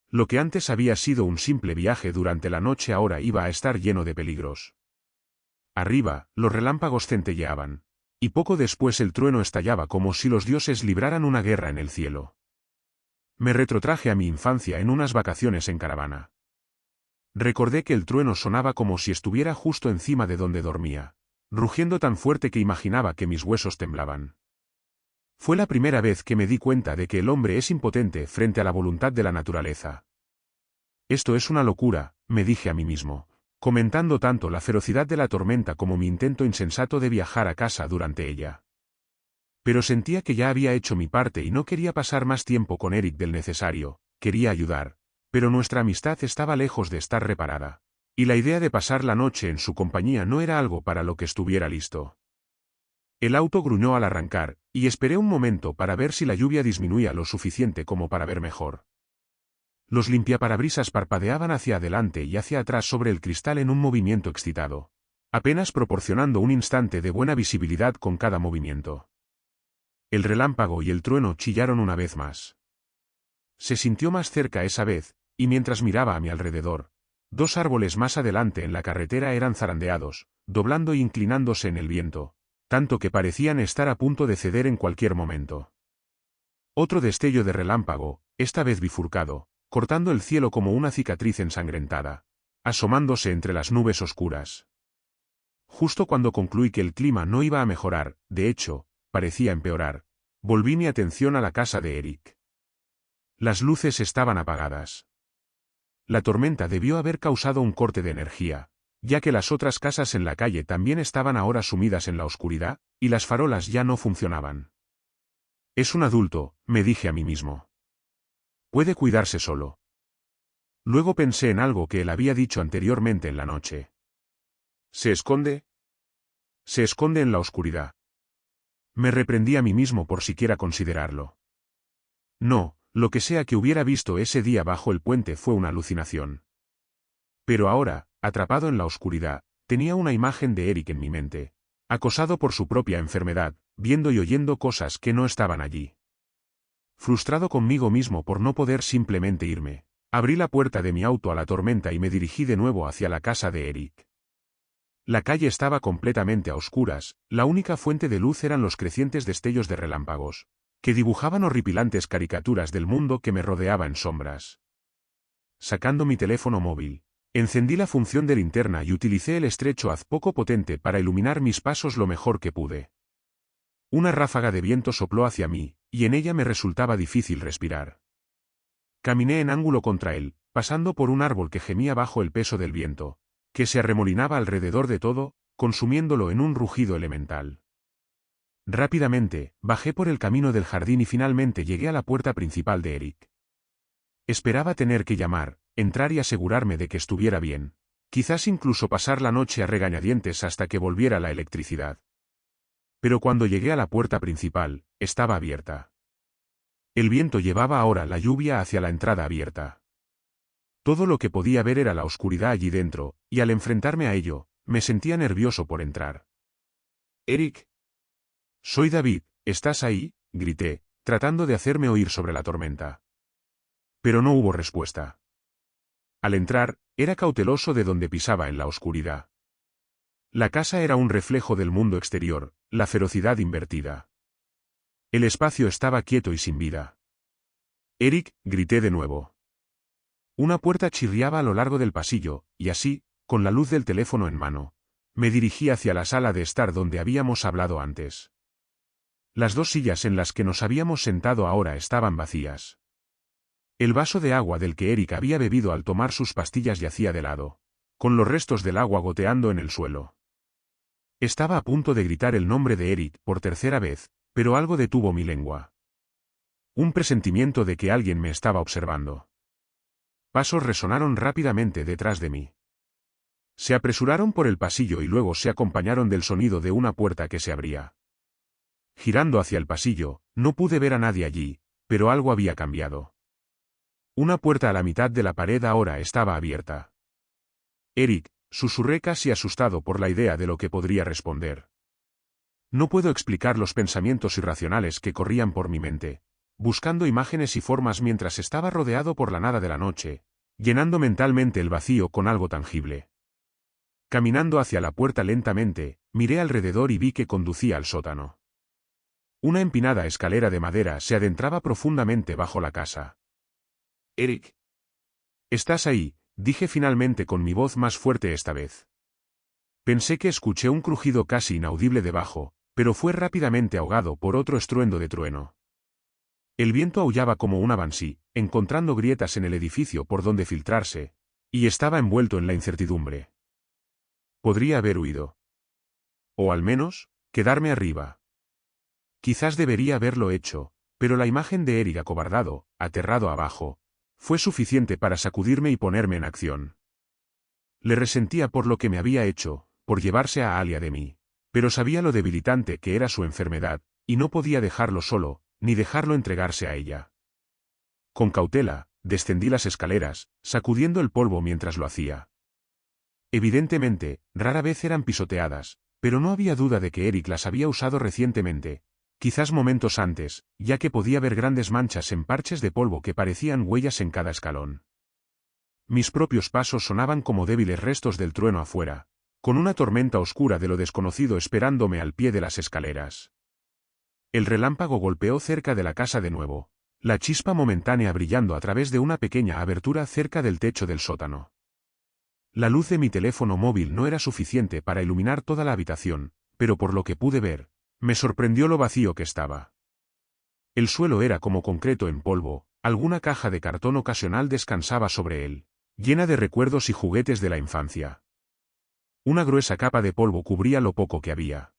S1: Lo que antes había sido un simple viaje durante la noche ahora iba a estar lleno de peligros. Arriba, los relámpagos centelleaban, y poco después el trueno estallaba como si los dioses libraran una guerra en el cielo. Me retrotraje a mi infancia en unas vacaciones en caravana. Recordé que el trueno sonaba como si estuviera justo encima de donde dormía, rugiendo tan fuerte que imaginaba que mis huesos temblaban. Fue la primera vez que me di cuenta de que el hombre es impotente frente a la voluntad de la naturaleza. Esto es una locura, me dije a mí mismo, comentando tanto la ferocidad de la tormenta como mi intento insensato de viajar a casa durante ella. Pero sentía que ya había hecho mi parte y no quería pasar más tiempo con Eric del necesario, quería ayudar, pero nuestra amistad estaba lejos de estar reparada, y la idea de pasar la noche en su compañía no era algo para lo que estuviera listo. El auto gruñó al arrancar, y esperé un momento para ver si la lluvia disminuía lo suficiente como para ver mejor. Los limpiaparabrisas parpadeaban hacia adelante y hacia atrás sobre el cristal en un movimiento excitado, apenas proporcionando un instante de buena visibilidad con cada movimiento. El relámpago y el trueno chillaron una vez más. Se sintió más cerca esa vez, y mientras miraba a mi alrededor, dos árboles más adelante en la carretera eran zarandeados, doblando e inclinándose en el viento, tanto que parecían estar a punto de ceder en cualquier momento. Otro destello de relámpago, esta vez bifurcado, cortando el cielo como una cicatriz ensangrentada, asomándose entre las nubes oscuras. Justo cuando concluí que el clima no iba a mejorar, de hecho, parecía empeorar, volví mi atención a la casa de Eric. Las luces estaban apagadas. La tormenta debió haber causado un corte de energía, ya que las otras casas en la calle también estaban ahora sumidas en la oscuridad, y las farolas ya no funcionaban. Es un adulto, me dije a mí mismo. Puede cuidarse solo. Luego pensé en algo que él había dicho anteriormente en la noche. ¿Se esconde? Se esconde en la oscuridad. Me reprendí a mí mismo por siquiera considerarlo. No, lo que sea que hubiera visto ese día bajo el puente fue una alucinación. Pero ahora, atrapado en la oscuridad, tenía una imagen de Eric en mi mente, acosado por su propia enfermedad, viendo y oyendo cosas que no estaban allí. Frustrado conmigo mismo por no poder simplemente irme, Abrí la puerta de mi auto a la tormenta y me dirigí de nuevo hacia la casa de Eric. La calle estaba completamente a oscuras, la única fuente de luz eran los crecientes destellos de relámpagos, que dibujaban horripilantes caricaturas del mundo que me rodeaba en sombras. Sacando mi teléfono móvil, encendí la función de linterna y utilicé el estrecho haz poco potente para iluminar mis pasos lo mejor que pude. Una ráfaga de viento sopló hacia mí, y en ella me resultaba difícil respirar. Caminé en ángulo contra él, pasando por un árbol que gemía bajo el peso del viento, que se arremolinaba alrededor de todo, consumiéndolo en un rugido elemental. Rápidamente, bajé por el camino del jardín y finalmente llegué a la puerta principal de Eric. Esperaba tener que llamar, entrar y asegurarme de que estuviera bien, quizás incluso pasar la noche a regañadientes hasta que volviera la electricidad. Pero cuando llegué a la puerta principal, estaba abierta. El viento llevaba ahora la lluvia hacia la entrada abierta. Todo lo que podía ver era la oscuridad allí dentro, y al enfrentarme a ello, me sentía nervioso por entrar. «Eric. Soy David, ¿estás ahí?», grité, tratando de hacerme oír sobre la tormenta. Pero no hubo respuesta. Al entrar, era cauteloso de donde pisaba en la oscuridad. La casa era un reflejo del mundo exterior, la ferocidad invertida. El espacio estaba quieto y sin vida. «Eric», grité de nuevo. Una puerta chirriaba a lo largo del pasillo, y así, con la luz del teléfono en mano, me dirigí hacia la sala de estar donde habíamos hablado antes. Las dos sillas en las que nos habíamos sentado ahora estaban vacías. El vaso de agua del que Eric había bebido al tomar sus pastillas yacía de lado, con los restos del agua goteando en el suelo. Estaba a punto de gritar el nombre de Eric por tercera vez, pero algo detuvo mi lengua. Un presentimiento de que alguien me estaba observando. Pasos resonaron rápidamente detrás de mí. Se apresuraron por el pasillo y luego se acompañaron del sonido de una puerta que se abría. Girando hacia el pasillo, no pude ver a nadie allí, pero algo había cambiado. Una puerta a la mitad de la pared ahora estaba abierta. «Eric», susurré casi asustado por la idea de lo que podría responder. No puedo explicar los pensamientos irracionales que corrían por mi mente, buscando imágenes y formas mientras estaba rodeado por la nada de la noche, llenando mentalmente el vacío con algo tangible. Caminando hacia la puerta lentamente, miré alrededor y vi que conducía al sótano. Una empinada escalera de madera se adentraba profundamente bajo la casa. «Eric. ¿Estás ahí?», dije finalmente con mi voz más fuerte esta vez. Pensé que escuché un crujido casi inaudible debajo, pero fue rápidamente ahogado por otro estruendo de trueno. El viento aullaba como una bansí, encontrando grietas en el edificio por donde filtrarse, y estaba envuelto en la incertidumbre. Podría haber huido. O al menos, quedarme arriba. Quizás debería haberlo hecho, pero la imagen de Eric acobardado, aterrado abajo, fue suficiente para sacudirme y ponerme en acción. Le resentía por lo que me había hecho, por llevarse a Alia de mí, pero sabía lo debilitante que era su enfermedad, y no podía dejarlo solo, ni dejarlo entregarse a ella. Con cautela, descendí las escaleras, sacudiendo el polvo mientras lo hacía. Evidentemente, rara vez eran pisoteadas, pero no había duda de que Eric las había usado recientemente, quizás momentos antes, ya que podía ver grandes manchas en parches de polvo que parecían huellas en cada escalón. Mis propios pasos sonaban como débiles restos del trueno afuera, con una tormenta oscura de lo desconocido esperándome al pie de las escaleras. El relámpago golpeó cerca de la casa de nuevo, la chispa momentánea brillando a través de una pequeña abertura cerca del techo del sótano. La luz de mi teléfono móvil no era suficiente para iluminar toda la habitación, pero por lo que pude ver, me sorprendió lo vacío que estaba. El suelo era como concreto en polvo, alguna caja de cartón ocasional descansaba sobre él, llena de recuerdos y juguetes de la infancia. Una gruesa capa de polvo cubría lo poco que había.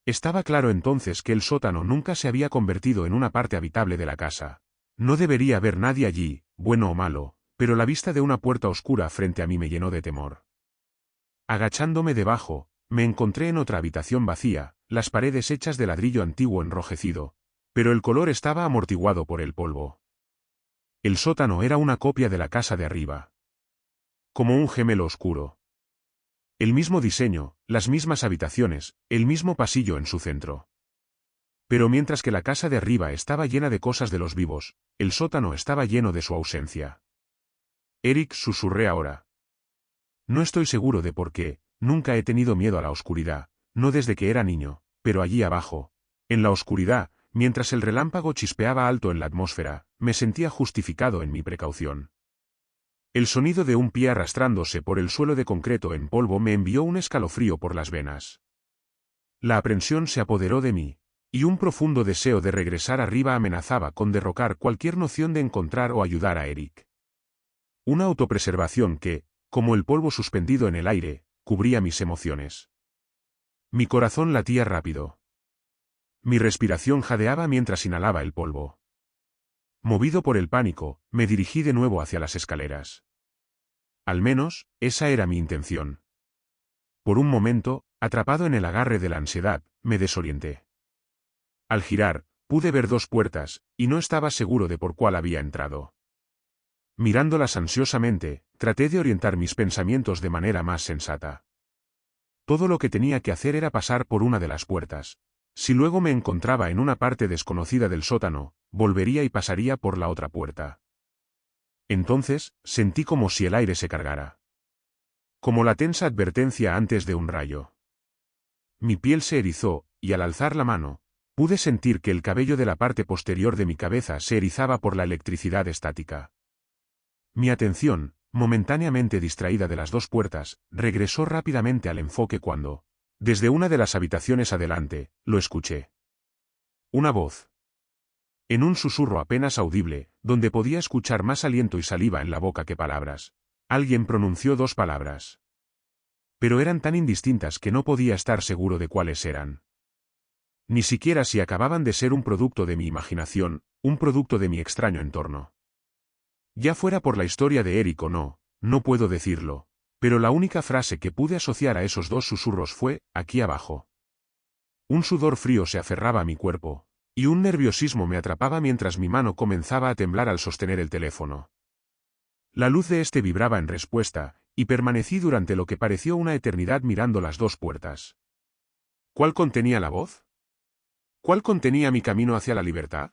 S1: Estaba claro entonces que el sótano nunca se había convertido en una parte habitable de la casa. No debería haber nadie allí, bueno o malo, pero la vista de una puerta oscura frente a mí me llenó de temor. Agachándome debajo, me encontré en otra habitación vacía, las paredes hechas de ladrillo antiguo enrojecido, pero el color estaba amortiguado por el polvo. El sótano era una copia de la casa de arriba. Como un gemelo oscuro. El mismo diseño, las mismas habitaciones, el mismo pasillo en su centro. Pero mientras que la casa de arriba estaba llena de cosas de los vivos, el sótano estaba lleno de su ausencia. Eric, susurré ahora. No estoy seguro de por qué, nunca he tenido miedo a la oscuridad, no desde que era niño, pero allí abajo, en la oscuridad, mientras el relámpago chispeaba alto en la atmósfera, me sentía justificado en mi precaución. El sonido de un pie arrastrándose por el suelo de concreto en polvo me envió un escalofrío por las venas. La aprensión se apoderó de mí, y un profundo deseo de regresar arriba amenazaba con derrocar cualquier noción de encontrar o ayudar a Eric. Una autopreservación que, como el polvo suspendido en el aire, cubría mis emociones. Mi corazón latía rápido. Mi respiración jadeaba mientras inhalaba el polvo. Movido por el pánico, me dirigí de nuevo hacia las escaleras. Al menos, esa era mi intención. Por un momento, atrapado en el agarre de la ansiedad, me desorienté. Al girar, pude ver dos puertas, y no estaba seguro de por cuál había entrado. Mirándolas ansiosamente, traté de orientar mis pensamientos de manera más sensata. Todo lo que tenía que hacer era pasar por una de las puertas. Si luego me encontraba en una parte desconocida del sótano, volvería y pasaría por la otra puerta. Entonces, sentí como si el aire se cargara. Como la tensa advertencia antes de un rayo. Mi piel se erizó, y al alzar la mano, pude sentir que el cabello de la parte posterior de mi cabeza se erizaba por la electricidad estática. Mi atención, momentáneamente distraída de las dos puertas, regresó rápidamente al enfoque cuando, desde una de las habitaciones adelante, lo escuché. Una voz. En un susurro apenas audible, donde podía escuchar más aliento y saliva en la boca que palabras, alguien pronunció dos palabras. Pero eran tan indistintas que no podía estar seguro de cuáles eran. Ni siquiera si acababan de ser un producto de mi imaginación, un producto de mi extraño entorno. Ya fuera por la historia de Eric o no, no puedo decirlo, pero la única frase que pude asociar a esos dos susurros fue, aquí abajo. Un sudor frío se aferraba a mi cuerpo, y un nerviosismo me atrapaba mientras mi mano comenzaba a temblar al sostener el teléfono. La luz de este vibraba en respuesta, y permanecí durante lo que pareció una eternidad mirando las dos puertas. ¿Cuál contenía la voz? ¿Cuál contenía mi camino hacia la libertad?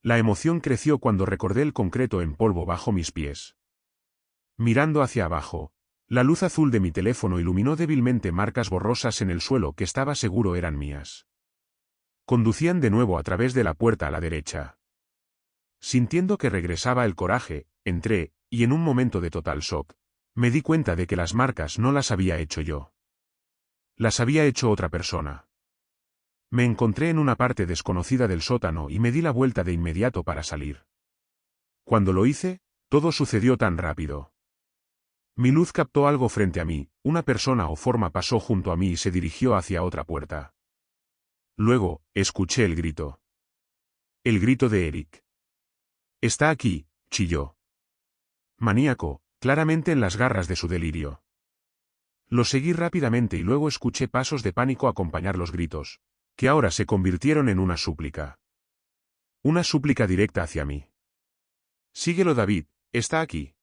S1: La emoción creció cuando recordé el concreto en polvo bajo mis pies. Mirando hacia abajo, la luz azul de mi teléfono iluminó débilmente marcas borrosas en el suelo que estaba seguro eran mías. Conducían de nuevo a través de la puerta a la derecha. Sintiendo que regresaba el coraje, entré, y en un momento de total shock, me di cuenta de que las marcas no las había hecho yo. Las había hecho otra persona. Me encontré en una parte desconocida del sótano y me di la vuelta de inmediato para salir. Cuando lo hice, todo sucedió tan rápido. Mi luz captó algo frente a mí, una persona o forma pasó junto a mí y se dirigió hacia otra puerta. Luego, escuché el grito. El grito de Eric. Está aquí, chilló. Maníaco, claramente en las garras de su delirio. Lo seguí rápidamente y luego escuché pasos de pánico acompañar los gritos, que ahora se convirtieron en una súplica. Una súplica directa hacia mí. Síguelo, David, está aquí.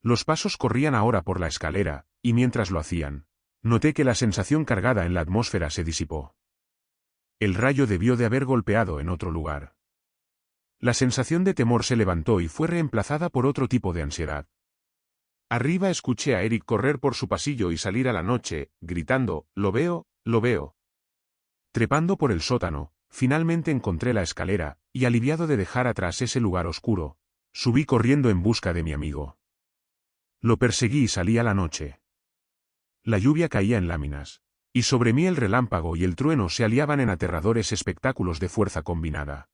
S1: Los pasos corrían ahora por la escalera, y mientras lo hacían, noté que la sensación cargada en la atmósfera se disipó. El rayo debió de haber golpeado en otro lugar. La sensación de temor se levantó y fue reemplazada por otro tipo de ansiedad. Arriba escuché a Eric correr por su pasillo y salir a la noche, gritando, «Lo veo, lo veo». Trepando por el sótano, finalmente encontré la escalera, y aliviado de dejar atrás ese lugar oscuro, subí corriendo en busca de mi amigo. Lo perseguí y salí a la noche. La lluvia caía en láminas, y sobre mí el relámpago y el trueno se aliaban en aterradores espectáculos de fuerza combinada.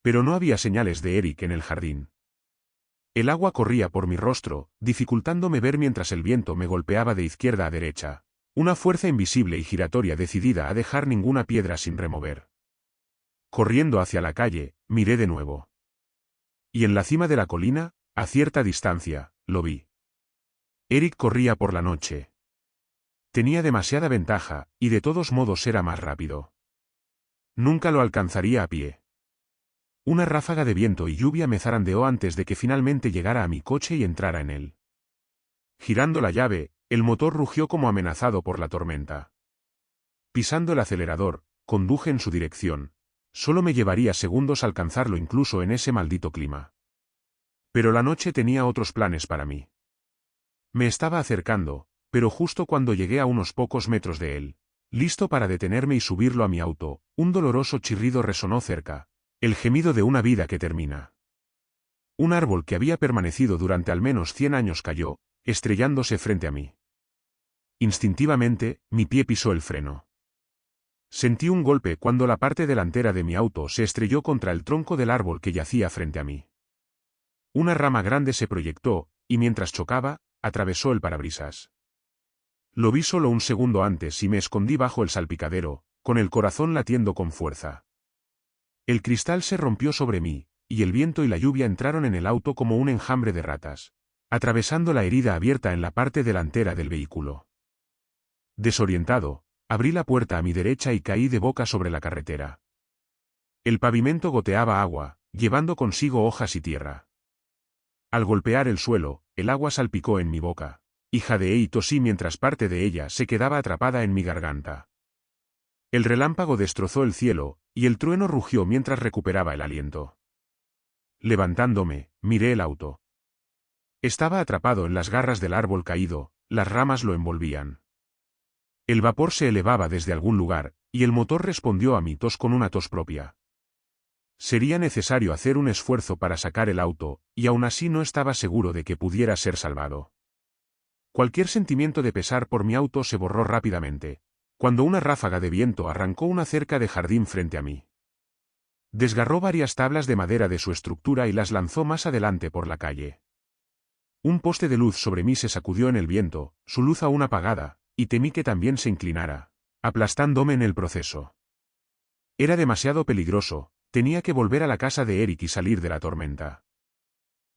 S1: Pero no había señales de Eric en el jardín. El agua corría por mi rostro, dificultándome ver mientras el viento me golpeaba de izquierda a derecha, una fuerza invisible y giratoria decidida a dejar ninguna piedra sin remover. Corriendo hacia la calle, miré de nuevo. Y en la cima de la colina, a cierta distancia, lo vi. Eric corría por la noche. Tenía demasiada ventaja, y de todos modos era más rápido. Nunca lo alcanzaría a pie. Una ráfaga de viento y lluvia me zarandeó antes de que finalmente llegara a mi coche y entrara en él. Girando la llave, el motor rugió como amenazado por la tormenta. Pisando el acelerador, conduje en su dirección. Solo me llevaría segundos alcanzarlo incluso en ese maldito clima. Pero la noche tenía otros planes para mí. Me estaba acercando, pero justo cuando llegué a unos pocos metros de él, listo para detenerme y subirlo a mi auto, un doloroso chirrido resonó cerca, el gemido de una vida que termina. Un árbol que había permanecido durante al menos 100 años cayó, estrellándose frente a mí. Instintivamente, mi pie pisó el freno. Sentí un golpe cuando la parte delantera de mi auto se estrelló contra el tronco del árbol que yacía frente a mí. Una rama grande se proyectó, y mientras chocaba, atravesó el parabrisas. Lo vi solo un segundo antes y me escondí bajo el salpicadero, con el corazón latiendo con fuerza. El cristal se rompió sobre mí, y el viento y la lluvia entraron en el auto como un enjambre de ratas, atravesando la herida abierta en la parte delantera del vehículo. Desorientado, abrí la puerta a mi derecha y caí de boca sobre la carretera. El pavimento goteaba agua, llevando consigo hojas y tierra. Al golpear el suelo, el agua salpicó en mi boca, y jadeé y tosí mientras parte de ella se quedaba atrapada en mi garganta. El relámpago destrozó el cielo, y el trueno rugió mientras recuperaba el aliento. Levantándome, miré el auto. Estaba atrapado en las garras del árbol caído, las ramas lo envolvían. El vapor se elevaba desde algún lugar, y el motor respondió a mi tos con una tos propia. Sería necesario hacer un esfuerzo para sacar el auto, y aún así no estaba seguro de que pudiera ser salvado. Cualquier sentimiento de pesar por mi auto se borró rápidamente, cuando una ráfaga de viento arrancó una cerca de jardín frente a mí. Desgarró varias tablas de madera de su estructura y las lanzó más adelante por la calle. Un poste de luz sobre mí se sacudió en el viento, su luz aún apagada, y temí que también se inclinara, aplastándome en el proceso. Era demasiado peligroso, tenía que volver a la casa de Eric y salir de la tormenta.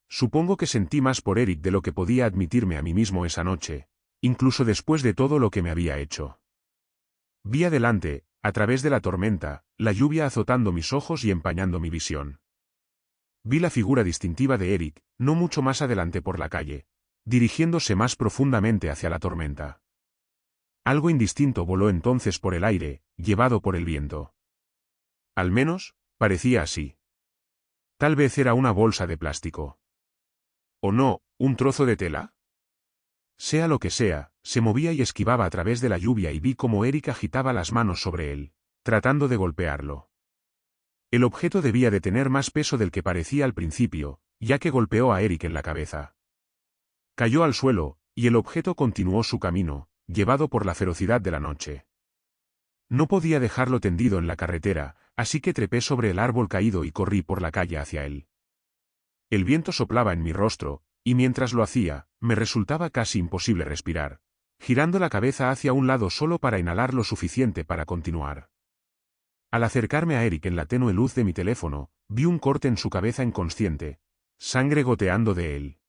S1: Supongo que sentí más por Eric de lo que podía admitirme a mí mismo esa noche, incluso después de todo lo que me había hecho. Vi adelante, a través de la tormenta, la lluvia azotando mis ojos y empañando mi visión. Vi la figura distintiva de Eric, no mucho más adelante por la calle, dirigiéndose más profundamente hacia la tormenta. Algo indistinto voló entonces por el aire, llevado por el viento. Al menos, parecía así. Tal vez era una bolsa de plástico. ¿O no, un trozo de tela? Sea lo que sea, se movía y esquivaba a través de la lluvia y vi cómo Eric agitaba las manos sobre él, tratando de golpearlo. El objeto debía de tener más peso del que parecía al principio, ya que golpeó a Eric en la cabeza. Cayó al suelo, y el objeto continuó su camino, llevado por la ferocidad de la noche. No podía dejarlo tendido en la carretera, así que trepé sobre el árbol caído y corrí por la calle hacia él. El viento soplaba en mi rostro, y mientras lo hacía, me resultaba casi imposible respirar, girando la cabeza hacia un lado solo para inhalar lo suficiente para continuar. Al acercarme a Eric en la tenue luz de mi teléfono, vi un corte en su cabeza inconsciente, sangre goteando de él.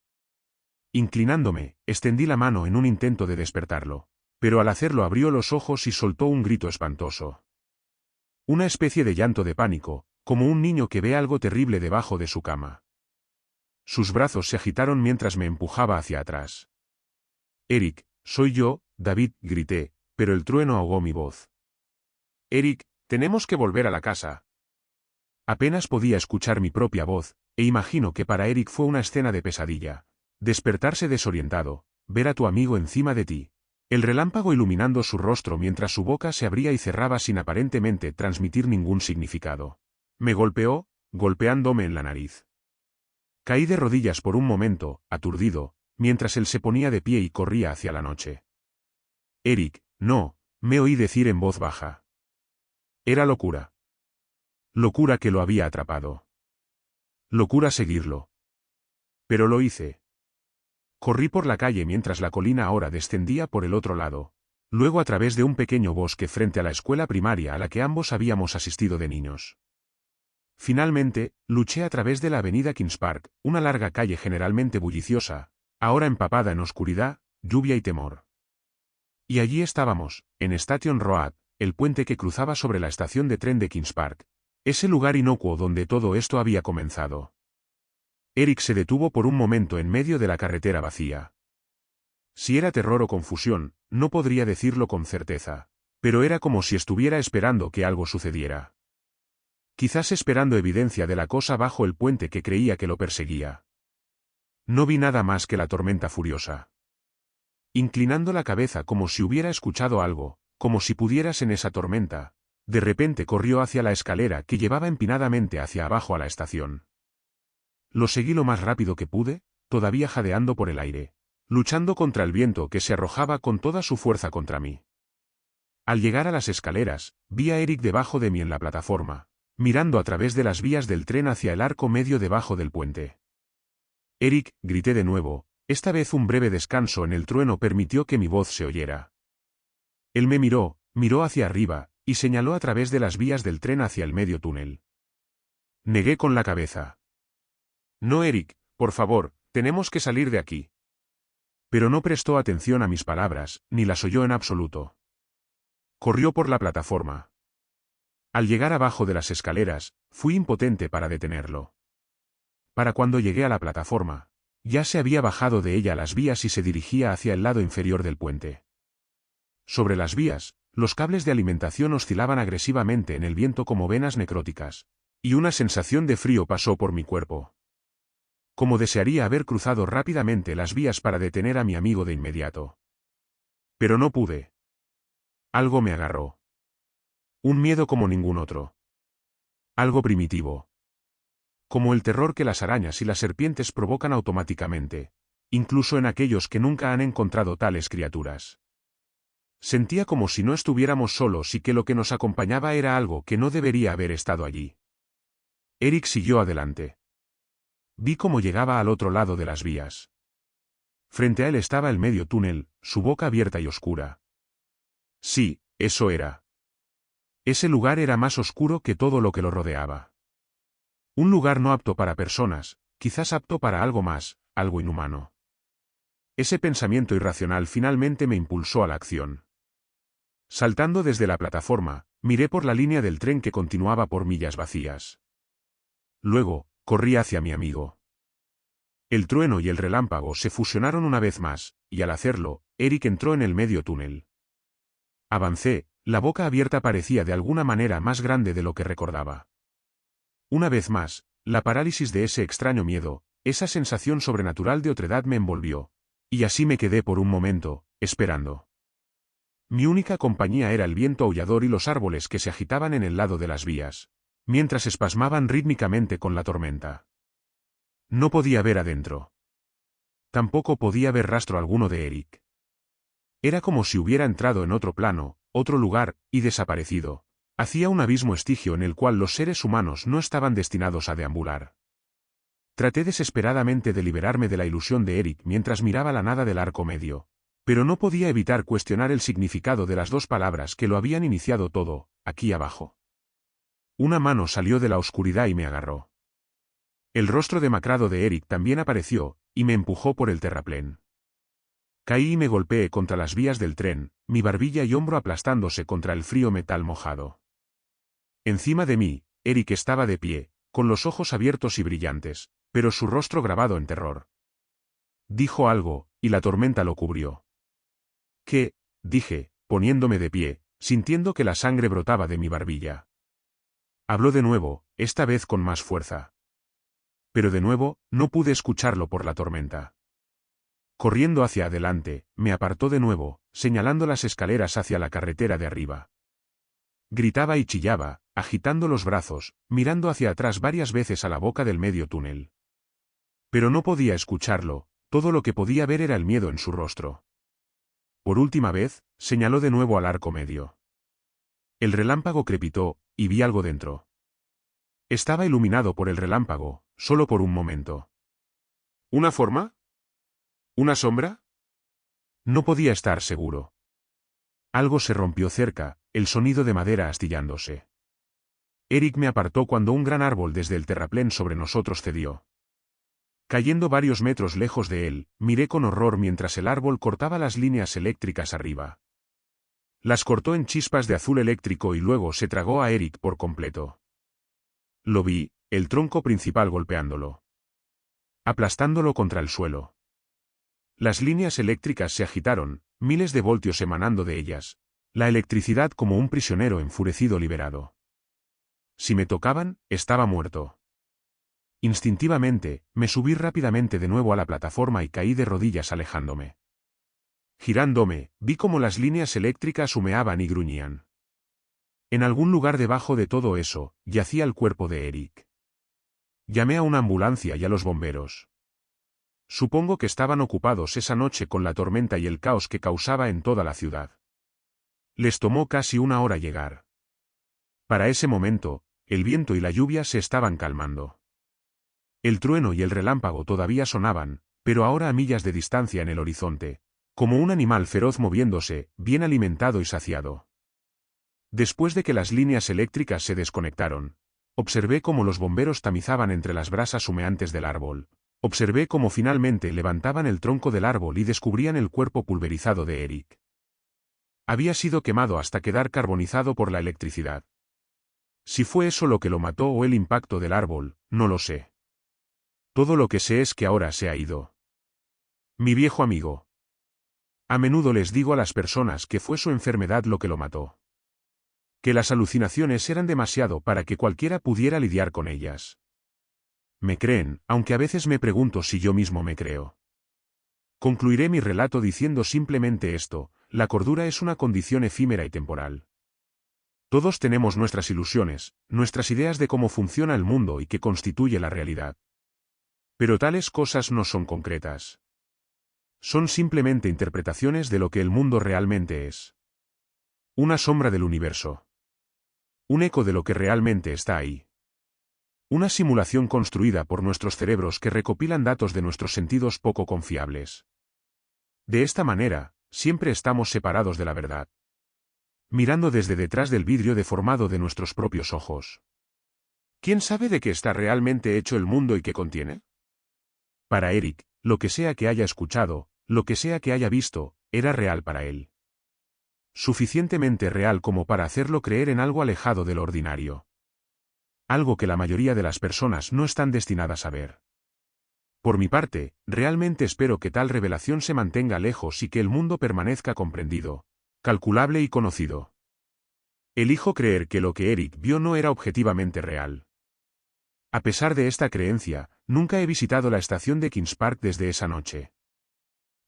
S1: Inclinándome, extendí la mano en un intento de despertarlo, pero al hacerlo abrió los ojos y soltó un grito espantoso. Una especie de llanto de pánico, como un niño que ve algo terrible debajo de su cama. Sus brazos se agitaron mientras me empujaba hacia atrás. Eric, soy yo, David, grité, pero el trueno ahogó mi voz. Eric, tenemos que volver a la casa. Apenas podía escuchar mi propia voz, e imagino que para Eric fue una escena de pesadilla. Despertarse desorientado, ver a tu amigo encima de ti. El relámpago iluminando su rostro mientras su boca se abría y cerraba sin aparentemente transmitir ningún significado. Me golpeó, golpeándome en la nariz. Caí de rodillas por un momento, aturdido, mientras él se ponía de pie y corría hacia la noche. Eric, no, me oí decir en voz baja. Era locura. Locura que lo había atrapado. Locura seguirlo. Pero lo hice. Corrí por la calle mientras la colina ahora descendía por el otro lado, luego a través de un pequeño bosque frente a la escuela primaria a la que ambos habíamos asistido de niños. Finalmente, luché a través de la avenida Kings Park, una larga calle generalmente bulliciosa, ahora empapada en oscuridad, lluvia y temor. Y allí estábamos, en Station Road, el puente que cruzaba sobre la estación de tren de Kings Park, ese lugar inocuo donde todo esto había comenzado. Eric se detuvo por un momento en medio de la carretera vacía. Si era terror o confusión, no podría decirlo con certeza, pero era como si estuviera esperando que algo sucediera. Quizás esperando evidencia de la cosa bajo el puente que creía que lo perseguía. No vi nada más que la tormenta furiosa. Inclinando la cabeza como si hubiera escuchado algo, como si pudieras en esa tormenta, de repente corrió hacia la escalera que llevaba empinadamente hacia abajo a la estación. Lo seguí lo más rápido que pude, todavía jadeando por el aire, luchando contra el viento que se arrojaba con toda su fuerza contra mí. Al llegar a las escaleras, vi a Eric debajo de mí en la plataforma, mirando a través de las vías del tren hacia el arco medio debajo del puente. Eric, grité de nuevo, esta vez un breve descanso en el trueno permitió que mi voz se oyera. Él me miró hacia arriba, y señaló a través de las vías del tren hacia el medio túnel. Negué con la cabeza. No, Eric, por favor, tenemos que salir de aquí. Pero no prestó atención a mis palabras, ni las oyó en absoluto. Corrió por la plataforma. Al llegar abajo de las escaleras, fui impotente para detenerlo. Para cuando llegué a la plataforma, ya se había bajado de ella las vías y se dirigía hacia el lado inferior del puente. Sobre las vías, los cables de alimentación oscilaban agresivamente en el viento como venas necróticas, y una sensación de frío pasó por mi cuerpo. Como desearía haber cruzado rápidamente las vías para detener a mi amigo de inmediato. Pero no pude. Algo me agarró. Un miedo como ningún otro. Algo primitivo. Como el terror que las arañas y las serpientes provocan automáticamente, incluso en aquellos que nunca han encontrado tales criaturas. Sentía como si no estuviéramos solos y que lo que nos acompañaba era algo que no debería haber estado allí. Eric siguió adelante. Vi cómo llegaba al otro lado de las vías. Frente a él estaba el medio túnel, su boca abierta y oscura. Sí, eso era. Ese lugar era más oscuro que todo lo que lo rodeaba. Un lugar no apto para personas, quizás apto para algo más, algo inhumano. Ese pensamiento irracional finalmente me impulsó a la acción. Saltando desde la plataforma, miré por la línea del tren que continuaba por millas vacías. Luego, corrí hacia mi amigo. El trueno y el relámpago se fusionaron una vez más, y al hacerlo, Eric entró en el medio túnel. Avancé, la boca abierta parecía de alguna manera más grande de lo que recordaba. Una vez más, la parálisis de ese extraño miedo, esa sensación sobrenatural de otredad me envolvió, y así me quedé por un momento, esperando. Mi única compañía era el viento aullador y los árboles que se agitaban en el lado de las vías, mientras espasmaban rítmicamente con la tormenta. No podía ver adentro. Tampoco podía ver rastro alguno de Eric. Era como si hubiera entrado en otro plano, otro lugar, y desaparecido, hacia un abismo estigio en el cual los seres humanos no estaban destinados a deambular. Traté desesperadamente de liberarme de la ilusión de Eric mientras miraba la nada del arco medio, pero no podía evitar cuestionar el significado de las dos palabras que lo habían iniciado todo, aquí abajo. Una mano salió de la oscuridad y me agarró. El rostro demacrado de Eric también apareció, y me empujó por el terraplén. Caí y me golpeé contra las vías del tren, mi barbilla y hombro aplastándose contra el frío metal mojado. Encima de mí, Eric estaba de pie, con los ojos abiertos y brillantes, pero su rostro grabado en terror. Dijo algo, y la tormenta lo cubrió. ¿Qué? Dije, poniéndome de pie, sintiendo que la sangre brotaba de mi barbilla. Habló de nuevo, esta vez con más fuerza. Pero de nuevo, no pude escucharlo por la tormenta. Corriendo hacia adelante, me apartó de nuevo, señalando las escaleras hacia la carretera de arriba. Gritaba y chillaba, agitando los brazos, mirando hacia atrás varias veces a la boca del medio túnel. Pero no podía escucharlo, todo lo que podía ver era el miedo en su rostro. Por última vez, señaló de nuevo al arco medio. El relámpago crepitó, y vi algo dentro. Estaba iluminado por el relámpago, solo por un momento. ¿Una forma? ¿Una sombra? No podía estar seguro. Algo se rompió cerca, el sonido de madera astillándose. Eric me apartó cuando un gran árbol desde el terraplén sobre nosotros cedió. Cayendo varios metros lejos de él, miré con horror mientras el árbol cortaba las líneas eléctricas arriba. Las cortó en chispas de azul eléctrico y luego se tragó a Eric por completo. Lo vi, el tronco principal golpeándolo. Aplastándolo contra el suelo. Las líneas eléctricas se agitaron, miles de voltios emanando de ellas, la electricidad como un prisionero enfurecido liberado. Si me tocaban, estaba muerto. Instintivamente, me subí rápidamente de nuevo a la plataforma y caí de rodillas alejándome. Girándome, vi cómo las líneas eléctricas humeaban y gruñían. En algún lugar debajo de todo eso, yacía el cuerpo de Eric. Llamé a una ambulancia y a los bomberos. Supongo que estaban ocupados esa noche con la tormenta y el caos que causaba en toda la ciudad. Les tomó casi una hora llegar. Para ese momento, el viento y la lluvia se estaban calmando. El trueno y el relámpago todavía sonaban, pero ahora a millas de distancia en el horizonte, como un animal feroz moviéndose, bien alimentado y saciado. Después de que las líneas eléctricas se desconectaron, observé cómo los bomberos tamizaban entre las brasas humeantes del árbol. Observé cómo finalmente levantaban el tronco del árbol y descubrían el cuerpo pulverizado de Eric. Había sido quemado hasta quedar carbonizado por la electricidad. Si fue eso lo que lo mató o el impacto del árbol, no lo sé. Todo lo que sé es que ahora se ha ido. Mi viejo amigo. A menudo les digo a las personas que fue su enfermedad lo que lo mató. Que las alucinaciones eran demasiado para que cualquiera pudiera lidiar con ellas. Me creen, aunque a veces me pregunto si yo mismo me creo. Concluiré mi relato diciendo simplemente esto: la cordura es una condición efímera y temporal. Todos tenemos nuestras ilusiones, nuestras ideas de cómo funciona el mundo y qué constituye la realidad. Pero tales cosas no son concretas. Son simplemente interpretaciones de lo que el mundo realmente es. Una sombra del universo. Un eco de lo que realmente está ahí. Una simulación construida por nuestros cerebros que recopilan datos de nuestros sentidos poco confiables. De esta manera, siempre estamos separados de la verdad. Mirando desde detrás del vidrio deformado de nuestros propios ojos. ¿Quién sabe de qué está realmente hecho el mundo y qué contiene? Para Eric, lo que sea que haya escuchado, lo que sea que haya visto, era real para él. Suficientemente real como para hacerlo creer en algo alejado de lo ordinario. Algo que la mayoría de las personas no están destinadas a ver. Por mi parte, realmente espero que tal revelación se mantenga lejos y que el mundo permanezca comprendido, calculable y conocido. Elijo creer que lo que Eric vio no era objetivamente real. A pesar de esta creencia, nunca he visitado la estación de Kings Park desde esa noche.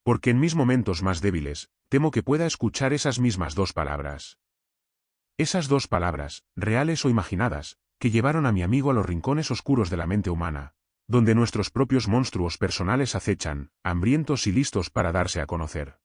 S1: Porque en mis momentos más débiles, temo que pueda escuchar esas mismas dos palabras. Esas dos palabras, reales o imaginadas, que llevaron a mi amigo a los rincones oscuros de la mente humana, donde nuestros propios monstruos personales acechan, hambrientos y listos para darse a conocer.